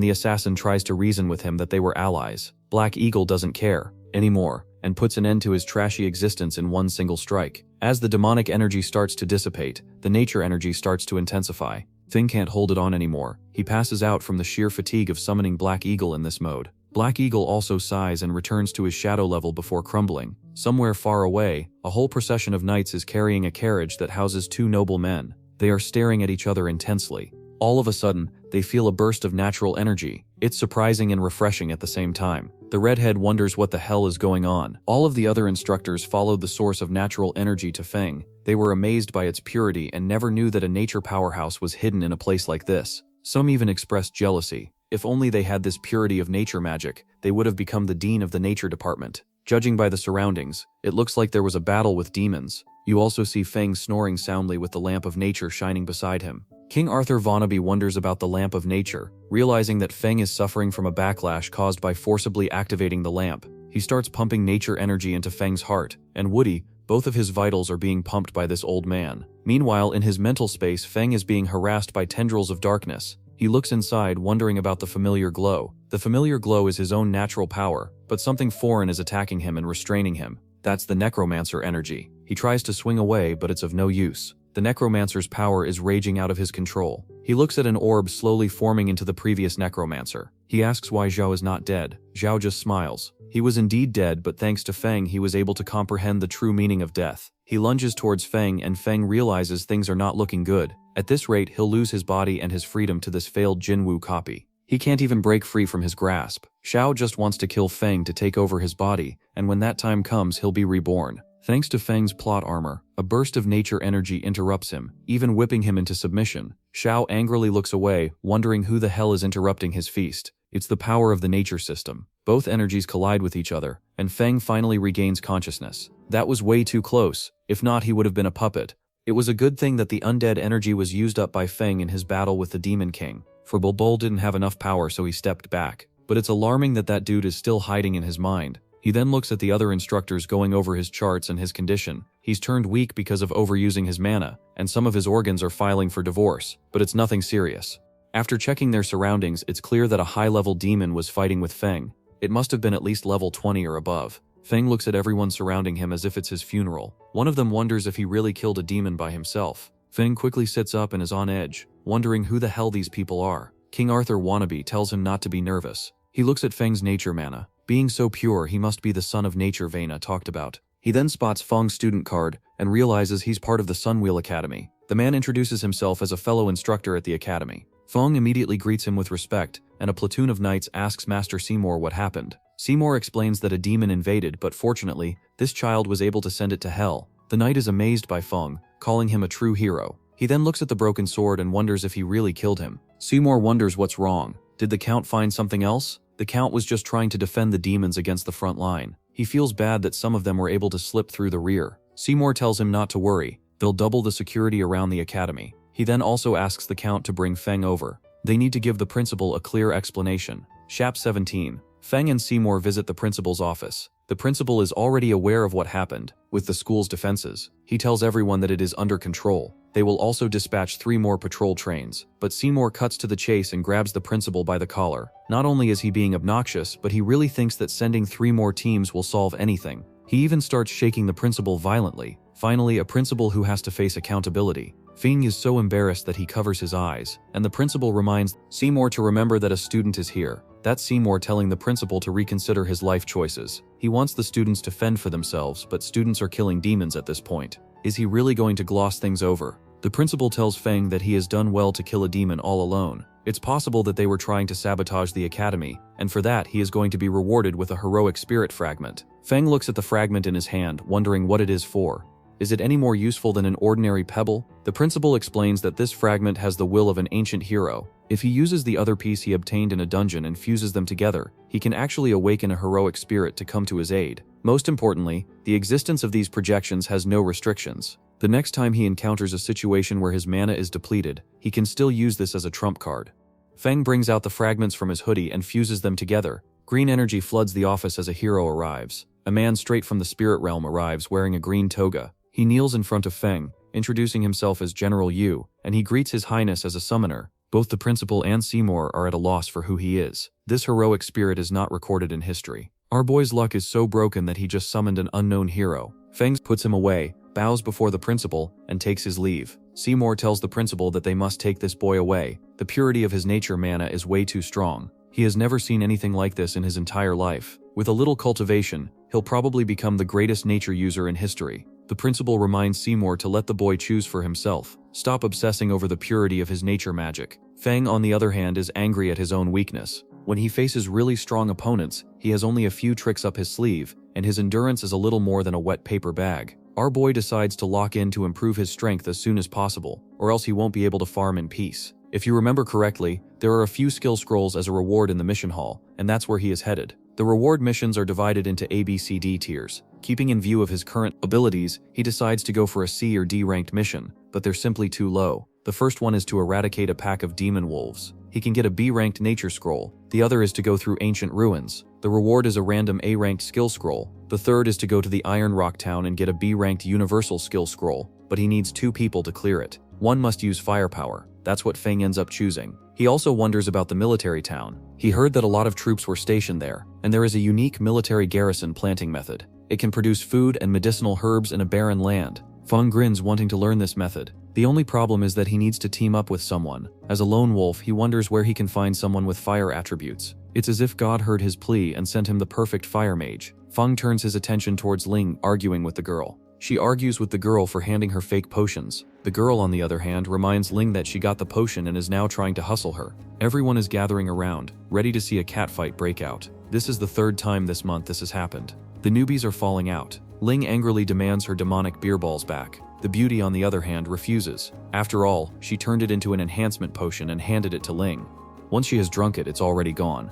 the assassin tries to reason with him that they were allies. Black Eagle doesn't care anymore, and puts an end to his trashy existence in one single strike. As the demonic energy starts to dissipate, the nature energy starts to intensify. Feng can't hold it on anymore. He passes out from the sheer fatigue of summoning Black Eagle in this mode. Black Eagle also sighs and returns to his shadow level before crumbling. Somewhere far away, a whole procession of knights is carrying a carriage that houses 2 noble men. They are staring at each other intensely. All of a sudden, they feel a burst of natural energy. It's surprising and refreshing at the same time. The redhead wonders what the hell is going on. All of the other instructors followed the source of natural energy to Feng. They were amazed by its purity and never knew that a nature powerhouse was hidden in a place like this. Some even expressed jealousy. If only they had this purity of nature magic, they would have become the dean of the nature department. Judging by the surroundings, it looks like there was a battle with demons. You also see Feng snoring soundly with the lamp of nature shining beside him. King Arthur Vonnaby wonders about the lamp of nature, realizing that Feng is suffering from a backlash caused by forcibly activating the lamp. He starts pumping nature energy into Feng's heart, and Woody, both of his vitals are being pumped by this old man. Meanwhile, in his mental space, Feng is being harassed by tendrils of darkness. He looks inside, wondering about the familiar glow. The familiar glow is his own natural power, but something foreign is attacking him and restraining him. That's the necromancer energy. He tries to swing away, but it's of no use. The necromancer's power is raging out of his control. He looks at an orb slowly forming into the previous necromancer. He asks why Zhao is not dead. Zhao just smiles. He was indeed dead, but thanks to Feng he was able to comprehend the true meaning of death. He lunges towards Feng, and Feng realizes things are not looking good. At this rate, he'll lose his body and his freedom to this failed Jinwu copy. He can't even break free from his grasp. Zhao just wants to kill Feng to take over his body, and when that time comes he'll be reborn. Thanks to Feng's plot armor, a burst of nature energy interrupts him, even whipping him into submission. Zhao angrily looks away, wondering who the hell is interrupting his feast. It's the power of the nature system. Both energies collide with each other, and Feng finally regains consciousness. That was way too close. If not, he would have been a puppet. It was a good thing that the undead energy was used up by Feng in his battle with the Demon King, for Bulbul didn't have enough power, so he stepped back. But it's alarming that that dude is still hiding in his mind. He then looks at the other instructors going over his charts and his condition. He's turned weak because of overusing his mana, and some of his organs are filing for divorce, but it's nothing serious. After checking their surroundings, it's clear that a high-level demon was fighting with Feng. It must have been at least level 20 or above. Feng looks at everyone surrounding him as if it's his funeral. One of them wonders if he really killed a demon by himself. Feng quickly sits up and is on edge, wondering who the hell these people are. King Arthur Wannabe tells him not to be nervous. He looks at Feng's nature mana. Being so pure, he must be the son of nature Vena talked about. He then spots Feng's student card and realizes he's part of the Sunwheel Academy. The man introduces himself as a fellow instructor at the academy. Feng immediately greets him with respect, and a platoon of knights asks Master Seymour what happened. Seymour explains that a demon invaded, but fortunately, this child was able to send it to hell. The knight is amazed by Feng, calling him a true hero. He then looks at the broken sword and wonders if he really killed him. Seymour wonders what's wrong. Did the Count find something else? The Count was just trying to defend the demons against the front line. He feels bad that some of them were able to slip through the rear. Seymour tells him not to worry. They'll double the security around the academy. He then also asks the Count to bring Feng over. They need to give the principal a clear explanation. Chap 17. Feng and Seymour visit the principal's office. The principal is already aware of what happened with the school's defenses. He tells everyone that it is under control. They will also dispatch 3 more patrol trains, but Seymour cuts to the chase and grabs the principal by the collar. Not only is he being obnoxious, but he really thinks that sending 3 more teams will solve anything. He even starts shaking the principal violently. Finally, a principal who has to face accountability. Feng is so embarrassed that he covers his eyes, and the principal reminds Seymour to remember that a student is here. That's Seymour telling the principal to reconsider his life choices. He wants the students to fend for themselves, but students are killing demons at this point. Is he really going to gloss things over? The principal tells Feng that he has done well to kill a demon all alone. It's possible that they were trying to sabotage the academy, and for that he is going to be rewarded with a heroic spirit fragment. Feng looks at the fragment in his hand, wondering what it is for. Is it any more useful than an ordinary pebble? The principal explains that this fragment has the will of an ancient hero. If he uses the other piece he obtained in a dungeon and fuses them together, he can actually awaken a heroic spirit to come to his aid. Most importantly, the existence of these projections has no restrictions. The next time he encounters a situation where his mana is depleted, he can still use this as a trump card. Feng brings out the fragments from his hoodie and fuses them together. Green energy floods the office as a hero arrives. A man straight from the spirit realm arrives wearing a green toga. He kneels in front of Feng, introducing himself as General Yu, and he greets His Highness as a summoner. Both the principal and Seymour are at a loss for who he is. This heroic spirit is not recorded in history. Our boy's luck is so broken that he just summoned an unknown hero. Feng puts him away, bows before the principal, and takes his leave. Seymour tells the principal that they must take this boy away. The purity of his nature mana is way too strong. He has never seen anything like this in his entire life. With a little cultivation, he'll probably become the greatest nature user in history. The principal reminds Seymour to let the boy choose for himself. Stop obsessing over the purity of his nature magic. Feng, on the other hand, is angry at his own weakness. When he faces really strong opponents, he has only a few tricks up his sleeve, and his endurance is a little more than a wet paper bag. Our boy decides to lock in to improve his strength as soon as possible, or else he won't be able to farm in peace. If you remember correctly, there are a few skill scrolls as a reward in the mission hall, and that's where he is headed. The reward missions are divided into A, B, C, D tiers. Keeping in view of his current abilities, he decides to go for a C or D ranked mission, but they're simply too low. The first one is to eradicate a pack of demon wolves. He can get a B-ranked nature scroll. The other is to go through ancient ruins. The reward is a random A-ranked skill scroll. The third is to go to the Iron Rock Town and get a B-ranked universal skill scroll, but he needs 2 people to clear it. One must use firepower. That's what Feng ends up choosing. He also wonders about the military town. He heard that a lot of troops were stationed there, and there is a unique military garrison planting method. It can produce food and medicinal herbs in a barren land. Feng grins, wanting to learn this method. The only problem is that he needs to team up with someone. As a lone wolf, he wonders where he can find someone with fire attributes. It's as if God heard his plea and sent him the perfect fire mage. Feng turns his attention towards Ling, arguing with the girl. She argues with the girl for handing her fake potions. The girl, on the other hand, reminds Ling that she got the potion and is now trying to hustle her. Everyone is gathering around, ready to see a catfight break out. This is the 3rd time this month this has happened. The newbies are falling out. Ling angrily demands her demonic beer balls back. The beauty, on the other hand, refuses. After all, she turned it into an enhancement potion and handed it to Ling. Once she has drunk it, it's already gone.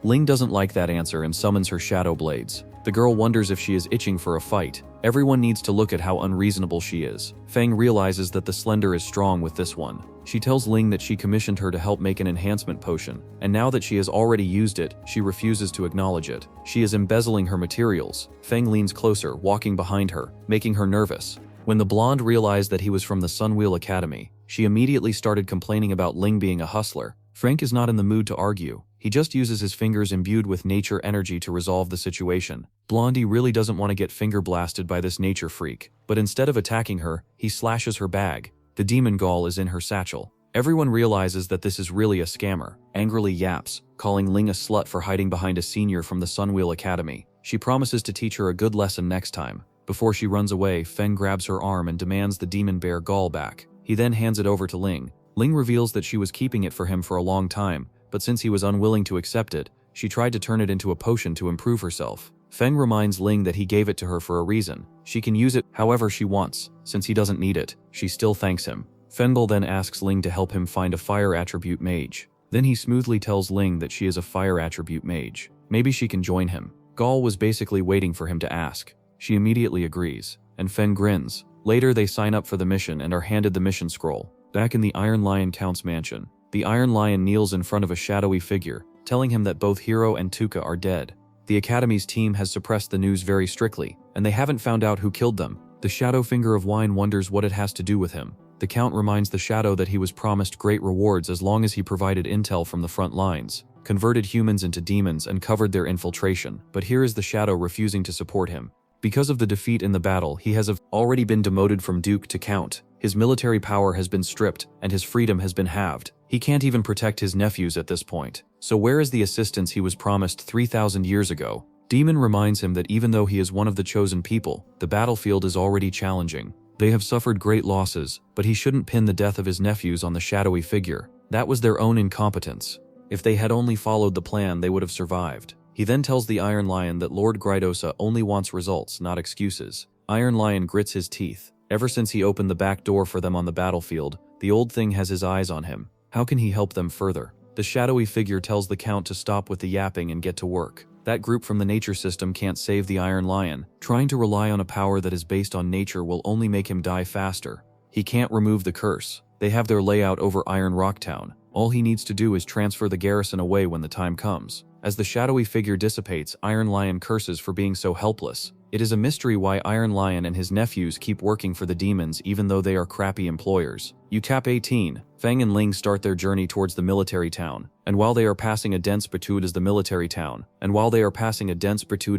Ling doesn't like that answer and summons her shadow blades. The girl wonders if she is itching for a fight. Everyone needs to look at how unreasonable she is. Feng realizes that the Slender is strong with this one. She tells Ling that she commissioned her to help make an enhancement potion, and now that she has already used it, she refuses to acknowledge it. She is embezzling her materials. Feng leans closer, walking behind her, making her nervous. When the blonde realized that he was from the Sunwheel Academy, she immediately started complaining about Ling being a hustler. Frank is not in the mood to argue. He just uses his fingers imbued with nature energy to resolve the situation. Blondie really doesn't want to get finger blasted by this nature freak, but instead of attacking her, he slashes her bag. The demon gall is in her satchel. Everyone realizes that this is really a scammer, angrily yaps, calling Ling a slut for hiding behind a senior from the Sunwheel Academy. She promises to teach her a good lesson next time. Before she runs away, Feng grabs her arm and demands the demon bear gall back. He then hands it over to Ling. Ling reveals that she was keeping it for him for a long time, but since he was unwilling to accept it, she tried to turn it into a potion to improve herself. Feng reminds Ling that he gave it to her for a reason. She can use it however she wants. Since he doesn't need it, she still thanks him. Fenbel then asks Ling to help him find a fire attribute mage. Then he smoothly tells Ling that she is a fire attribute mage. Maybe she can join him. Gall was basically waiting for him to ask. She immediately agrees, and Feng grins. Later they sign up for the mission and are handed the mission scroll. Back in the Iron Lion Count's mansion, the Iron Lion kneels in front of a shadowy figure, telling him that both Hiro and Tuka are dead. The Academy's team has suppressed the news very strictly, and they haven't found out who killed them. The Shadow Finger of Wine wonders what it has to do with him. The Count reminds the Shadow that he was promised great rewards as long as he provided intel from the front lines, converted humans into demons and covered their infiltration, but here is the Shadow refusing to support him. Because of the defeat in the battle, he has already been demoted from Duke to Count. His military power has been stripped, and his freedom has been halved. He can't even protect his nephews at this point. So where is the assistance he was promised 3,000 years ago? Demon reminds him that even though he is one of the chosen people, the battlefield is already challenging. They have suffered great losses, but he shouldn't pin the death of his nephews on the shadowy figure. That was their own incompetence. If they had only followed the plan, they would have survived. He then tells the Iron Lion that Lord Grydosa only wants results, not excuses. Iron Lion grits his teeth. Ever since he opened the back door for them on the battlefield, the old thing has his eyes on him. How can he help them further? The shadowy figure tells the Count to stop with the yapping and get to work. That group from the nature system can't save the Iron Lion. Trying to rely on a power that is based on nature will only make him die faster. He can't remove the curse. They have their layout over Iron Rock Town. All he needs to do is transfer the garrison away when the time comes. As the shadowy figure dissipates, Iron Lion curses for being so helpless. It is a mystery why Iron Lion and his nephews keep working for the demons even though they are crappy employers. UCAP 18. Feng and Ling start their journey towards the military town, and while they are passing a dense Betude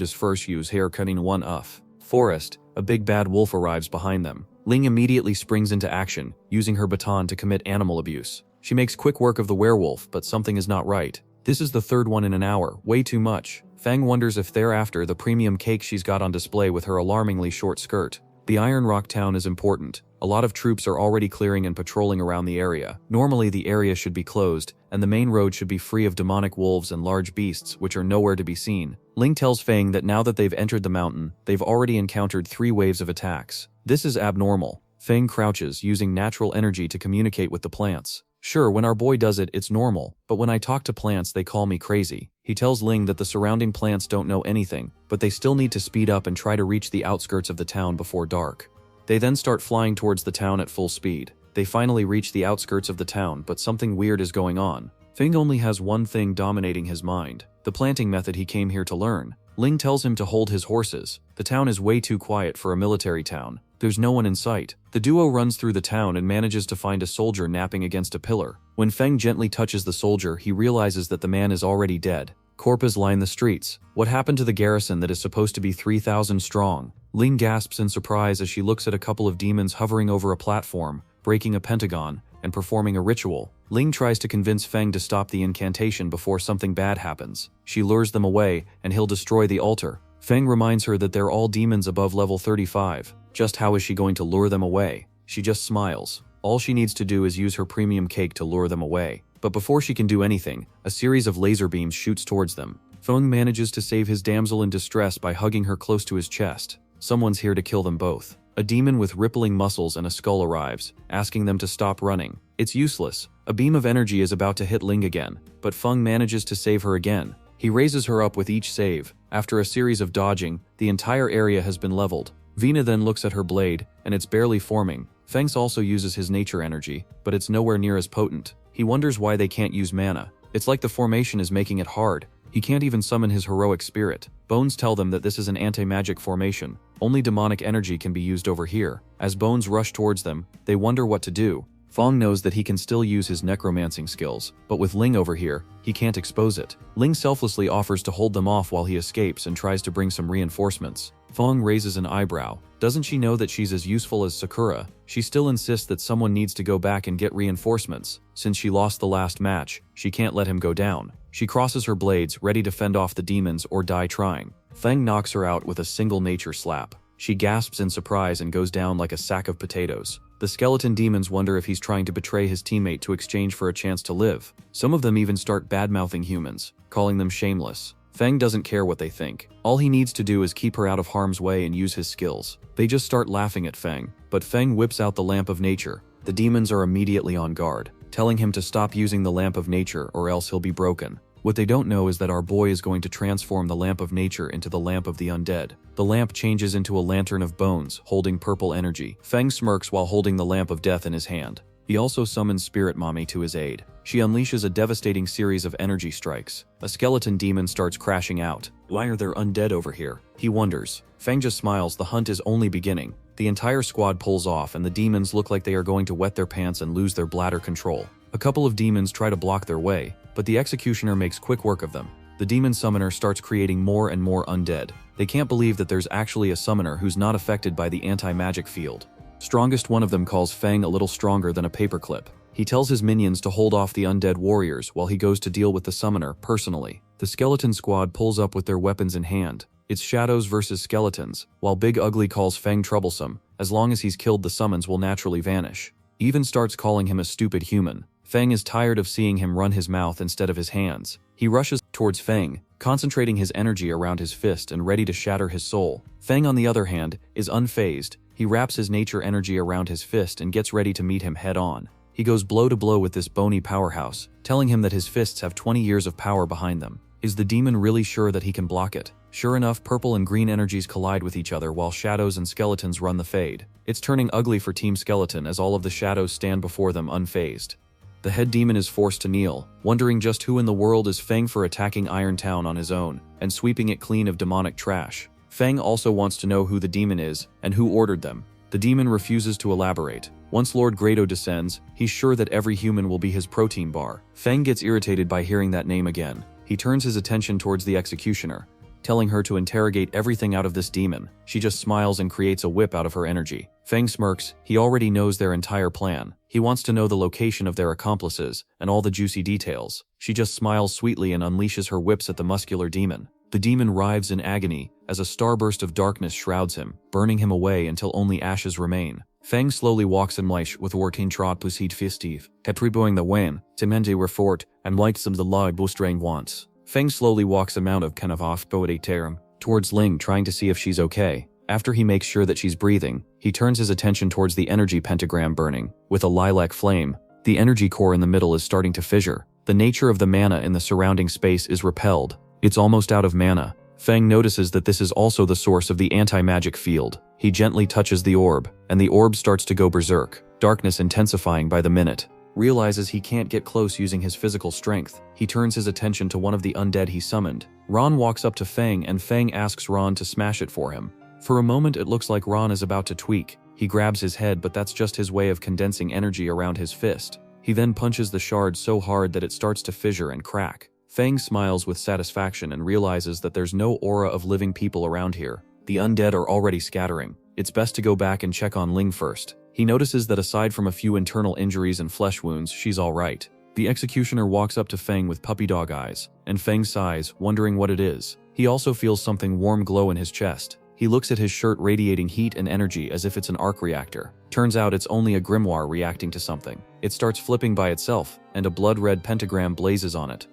as first use haircutting one off forest, a big bad wolf arrives behind them. Ling immediately springs into action, using her baton to commit animal abuse. She makes quick work of the werewolf, but something is not right. This is the third one in an hour, way too much. Feng wonders if thereafter the premium cake she's got on display with her alarmingly short skirt. The Iron Rock Town is important. A lot of troops are already clearing and patrolling around the area. Normally the area should be closed, and the main road should be free of demonic wolves and large beasts, which are nowhere to be seen. Ling tells Feng that now that they've entered the mountain, they've already encountered 3 waves of attacks. This is abnormal. Feng crouches, using natural energy to communicate with the plants. Sure, when our boy does it, it's normal, but when I talk to plants, they call me crazy. He tells Ling that the surrounding plants don't know anything, but they still need to speed up and try to reach the outskirts of the town before dark. They then start flying towards the town at full speed. They finally reach the outskirts of the town, but something weird is going on. Feng only has one thing dominating his mind, the planting method he came here to learn. Ling tells him to hold his horses. The town is way too quiet for a military town. There's no one in sight. The duo runs through the town and manages to find a soldier napping against a pillar. When Feng gently touches the soldier, he realizes that the man is already dead. Corpses line the streets. What happened to the garrison that is supposed to be 3,000 strong? Ling gasps in surprise as she looks at a couple of demons hovering over a platform, breaking a pentagon, and performing a ritual. Ling tries to convince Feng to stop the incantation before something bad happens. She lures them away, and he'll destroy the altar. Feng reminds her that they're all demons above level 35. Just how is she going to lure them away? She just smiles. All she needs to do is use her premium cake to lure them away. But before she can do anything, a series of laser beams shoots towards them. Feng manages to save his damsel in distress by hugging her close to his chest. Someone's here to kill them both. A demon with rippling muscles and a skull arrives, asking them to stop running. It's useless. A beam of energy is about to hit Ling again, but Feng manages to save her again. He raises her up with each save. After a series of dodging, the entire area has been leveled. Vina then looks at her blade, and it's barely forming. Feng also uses his nature energy, but it's nowhere near as potent. He wonders why they can't use mana. It's like the formation is making it hard. He can't even summon his heroic spirit. Bones tell them that this is an anti-magic formation. Only demonic energy can be used over here. As Bones rush towards them, they wonder what to do. Feng knows that he can still use his necromancing skills, but with Ling over here, he can't expose it. Ling selflessly offers to hold them off while he escapes and tries to bring some reinforcements. Feng raises an eyebrow. Doesn't she know that she's as useful as Sakura? She still insists that someone needs to go back and get reinforcements. Since she lost the last match, she can't let him go down. She crosses her blades, ready to fend off the demons or die trying. Feng knocks her out with a single nature slap. She gasps in surprise and goes down like a sack of potatoes. The skeleton demons wonder if he's trying to betray his teammate to exchange for a chance to live. Some of them even start bad-mouthing humans, calling them shameless. Feng doesn't care what they think. All he needs to do is keep her out of harm's way and use his skills. They just start laughing at Feng, but Feng whips out the lamp of nature. The demons are immediately on guard, telling him to stop using the lamp of nature or else he'll be broken. What they don't know is that our boy is going to transform the lamp of nature into the lamp of the undead. The lamp changes into a lantern of bones, holding purple energy. Feng smirks while holding the lamp of death in his hand. He also summons Spirit Mommy to his aid. She unleashes a devastating series of energy strikes. A skeleton demon starts crashing out. Why are there undead over here? He wonders. Feng just smiles. The hunt is only beginning. The entire squad pulls off and the demons look like they are going to wet their pants and lose their bladder control. A couple of demons try to block their way, but the executioner makes quick work of them. The demon summoner starts creating more and more undead. They can't believe that there's actually a summoner who's not affected by the anti-magic field. Strongest one of them calls Feng a little stronger than a paperclip. He tells his minions to hold off the undead warriors while he goes to deal with the summoner personally. The skeleton squad pulls up with their weapons in hand. It's shadows versus skeletons, while Big Ugly calls Feng troublesome. As long as he's killed, the summons will naturally vanish. Even starts calling him a stupid human. Feng is tired of seeing him run his mouth instead of his hands. He rushes towards Feng, concentrating his energy around his fist and ready to shatter his soul. Feng, on the other hand, is unfazed. He wraps his nature energy around his fist and gets ready to meet him head-on. He goes blow to blow with this bony powerhouse, telling him that his fists have 20 years of power behind them. Is the demon really sure that he can block it? Sure enough, purple and green energies collide with each other while shadows and skeletons run the fade. It's turning ugly for Team Skeleton as all of the shadows stand before them unfazed. The head demon is forced to kneel, wondering just who in the world is Feng for attacking Iron Town on his own and sweeping it clean of demonic trash. Feng also wants to know who the demon is and who ordered them. The demon refuses to elaborate. Once Lord Grado descends, he's sure that every human will be his protein bar. Feng gets irritated by hearing that name again. He turns his attention towards the executioner, telling her to interrogate everything out of this demon. She just smiles and creates a whip out of her energy. Feng smirks. He already knows their entire plan. He wants to know the location of their accomplices and all the juicy details. She just smiles sweetly and unleashes her whips at the muscular demon. The demon writhes in agony as a starburst of darkness shrouds him, burning him away until only ashes remain. Feng slowly walks in light with working trot plus heat festive, catriboing the wan, timende refort, and lights of the log boostring wants. Feng slowly walks a mount of kind of off poetic terum towards Ling, trying to see if she's okay. After he makes sure that she's breathing, he turns his attention towards the energy pentagram burning. With a lilac flame, The energy core in the middle is starting to fissure. The nature of the mana in the surrounding space is repelled. It's almost out of mana. Feng notices that this is also the source of the anti-magic field. He gently touches the orb, and the orb starts to go berserk, darkness intensifying by the minute. Realizes he can't get close using his physical strength. He turns his attention to one of the undead he summoned. Ron walks up to Feng and Feng asks Ron to smash it for him. For a moment it looks like Ron is about to tweak. He grabs his head, but that's just his way of condensing energy around his fist. He then punches the shard so hard that it starts to fissure and crack. Feng smiles with satisfaction and realizes that there's no aura of living people around here. The undead are already scattering. It's best to go back and check on Ling first. He notices that aside from a few internal injuries and flesh wounds, she's alright. The executioner walks up to Feng with puppy dog eyes, and Feng sighs, wondering what it is. He also feels something warm glow in his chest. He looks at his shirt radiating heat and energy as if it's an arc reactor. Turns out it's only a grimoire reacting to something. It starts flipping by itself, and a blood-red pentagram blazes on it.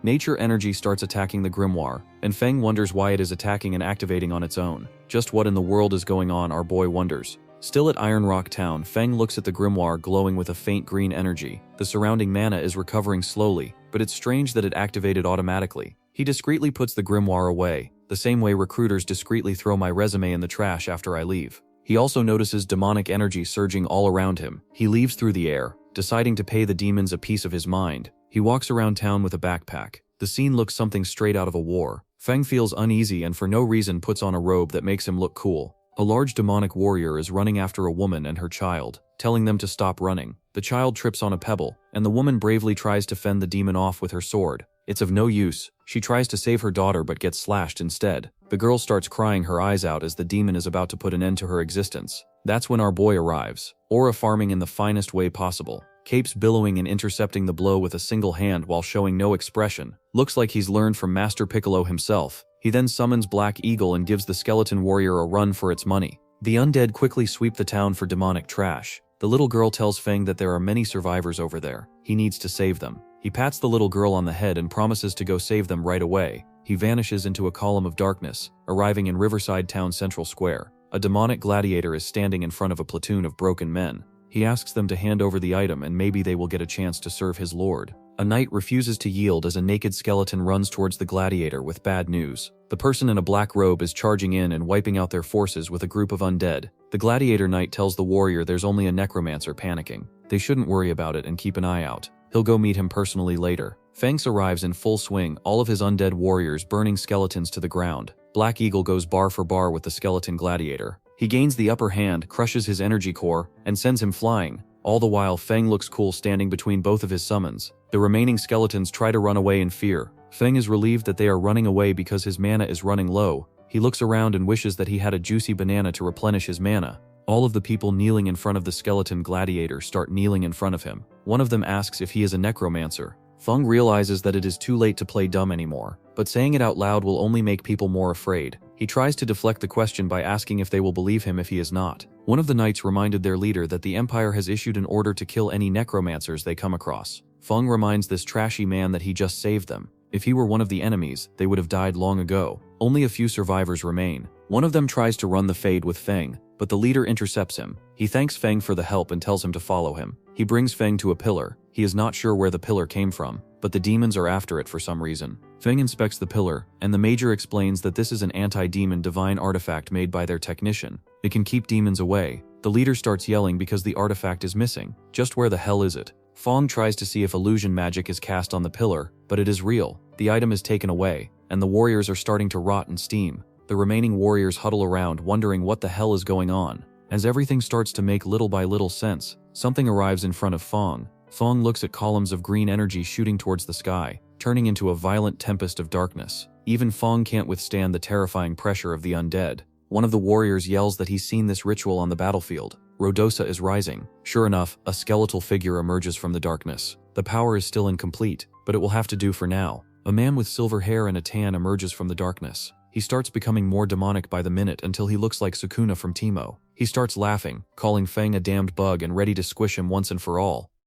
Nature energy starts attacking the grimoire, and Feng wonders why it is attacking and activating on its own. Just what in the world is going on, our boy wonders. Still at Iron Rock Town, Feng looks at the grimoire glowing with a faint green energy. The surrounding mana is recovering slowly, but it's strange that it activated automatically. He discreetly puts the grimoire away, the same way recruiters discreetly throw my resume in the trash after I leave. He also notices demonic energy surging all around him. He leaves through the air, deciding to pay the demons a piece of his mind. He walks around town with a backpack. The scene looks something straight out of a war. Feng feels uneasy and for no reason puts on a robe that makes him look cool. A large demonic warrior is running after a woman and her child, telling them to stop running. The child trips on a pebble, and the woman bravely tries to fend the demon off with her sword. It's of no use. She tries to save her daughter but gets slashed instead. The girl starts crying her eyes out as the demon is about to put an end to her existence. That's when our boy arrives, aura farming in the finest way possible. Capes billowing and intercepting the blow with a single hand while showing no expression. Looks like he's learned from Master Piccolo himself. He then summons Black Eagle and gives the skeleton warrior a run for its money. The undead quickly sweep the town for demonic trash. The little girl tells Feng that there are many survivors over there. He needs to save them. He pats the little girl on the head and promises to go save them right away. He vanishes into a column of darkness, arriving in Riverside Town Central Square. A demonic gladiator is standing in front of a platoon of broken men. He asks them to hand over the item and maybe they will get a chance to serve his lord. A knight refuses to yield as a naked skeleton runs towards the gladiator with bad news. The person in a black robe is charging in and wiping out their forces with a group of undead. The gladiator knight tells the warrior there's only a necromancer panicking. They shouldn't worry about it and keep an eye out. He'll go meet him personally later. Fangs arrives in full swing, all of his undead warriors burning skeletons to the ground. Black Eagle goes bar for bar with the skeleton gladiator. He gains the upper hand, crushes his energy core, and sends him flying. All the while, Feng looks cool standing between both of his summons. The remaining skeletons try to run away in fear. Feng is relieved that they are running away because his mana is running low. He looks around and wishes that he had a juicy banana to replenish his mana. All of the people kneeling in front of the skeleton gladiator start kneeling in front of him. One of them asks if he is a necromancer. Feng realizes that it is too late to play dumb anymore, but saying it out loud will only make people more afraid. He tries to deflect the question by asking if they will believe him if he is not. One of the knights reminded their leader that the Empire has issued an order to kill any necromancers they come across. Feng reminds this trashy man that he just saved them. If he were one of the enemies, they would have died long ago. Only a few survivors remain. One of them tries to run the fade with Feng, but the leader intercepts him. He thanks Feng for the help and tells him to follow him. He brings Feng to a pillar. He is not sure where the pillar came from, but the demons are after it for some reason. Feng inspects the pillar, and the major explains that this is an anti-demon divine artifact made by their technician. It can keep demons away. The leader starts yelling because the artifact is missing. Just where the hell is it? Feng tries to see if illusion magic is cast on the pillar, but it is real. The item is taken away, and the warriors are starting to rot and steam. The remaining warriors huddle around, wondering what the hell is going on. As everything starts to make little by little sense, something arrives in front of Feng. Feng looks at columns of green energy shooting towards the sky, turning into a violent tempest of darkness. Even Feng can't withstand the terrifying pressure of the undead. One of the warriors yells that he's seen this ritual on the battlefield. Rhodosa is rising. Sure enough, a skeletal figure emerges from the darkness. The power is still incomplete, but it will have to do for now. A man with silver hair and a tan emerges from the darkness. He starts becoming more demonic by the minute until he looks like Sukuna from Teemo. He starts laughing, calling Feng a damned bug and ready to squish him once and for all.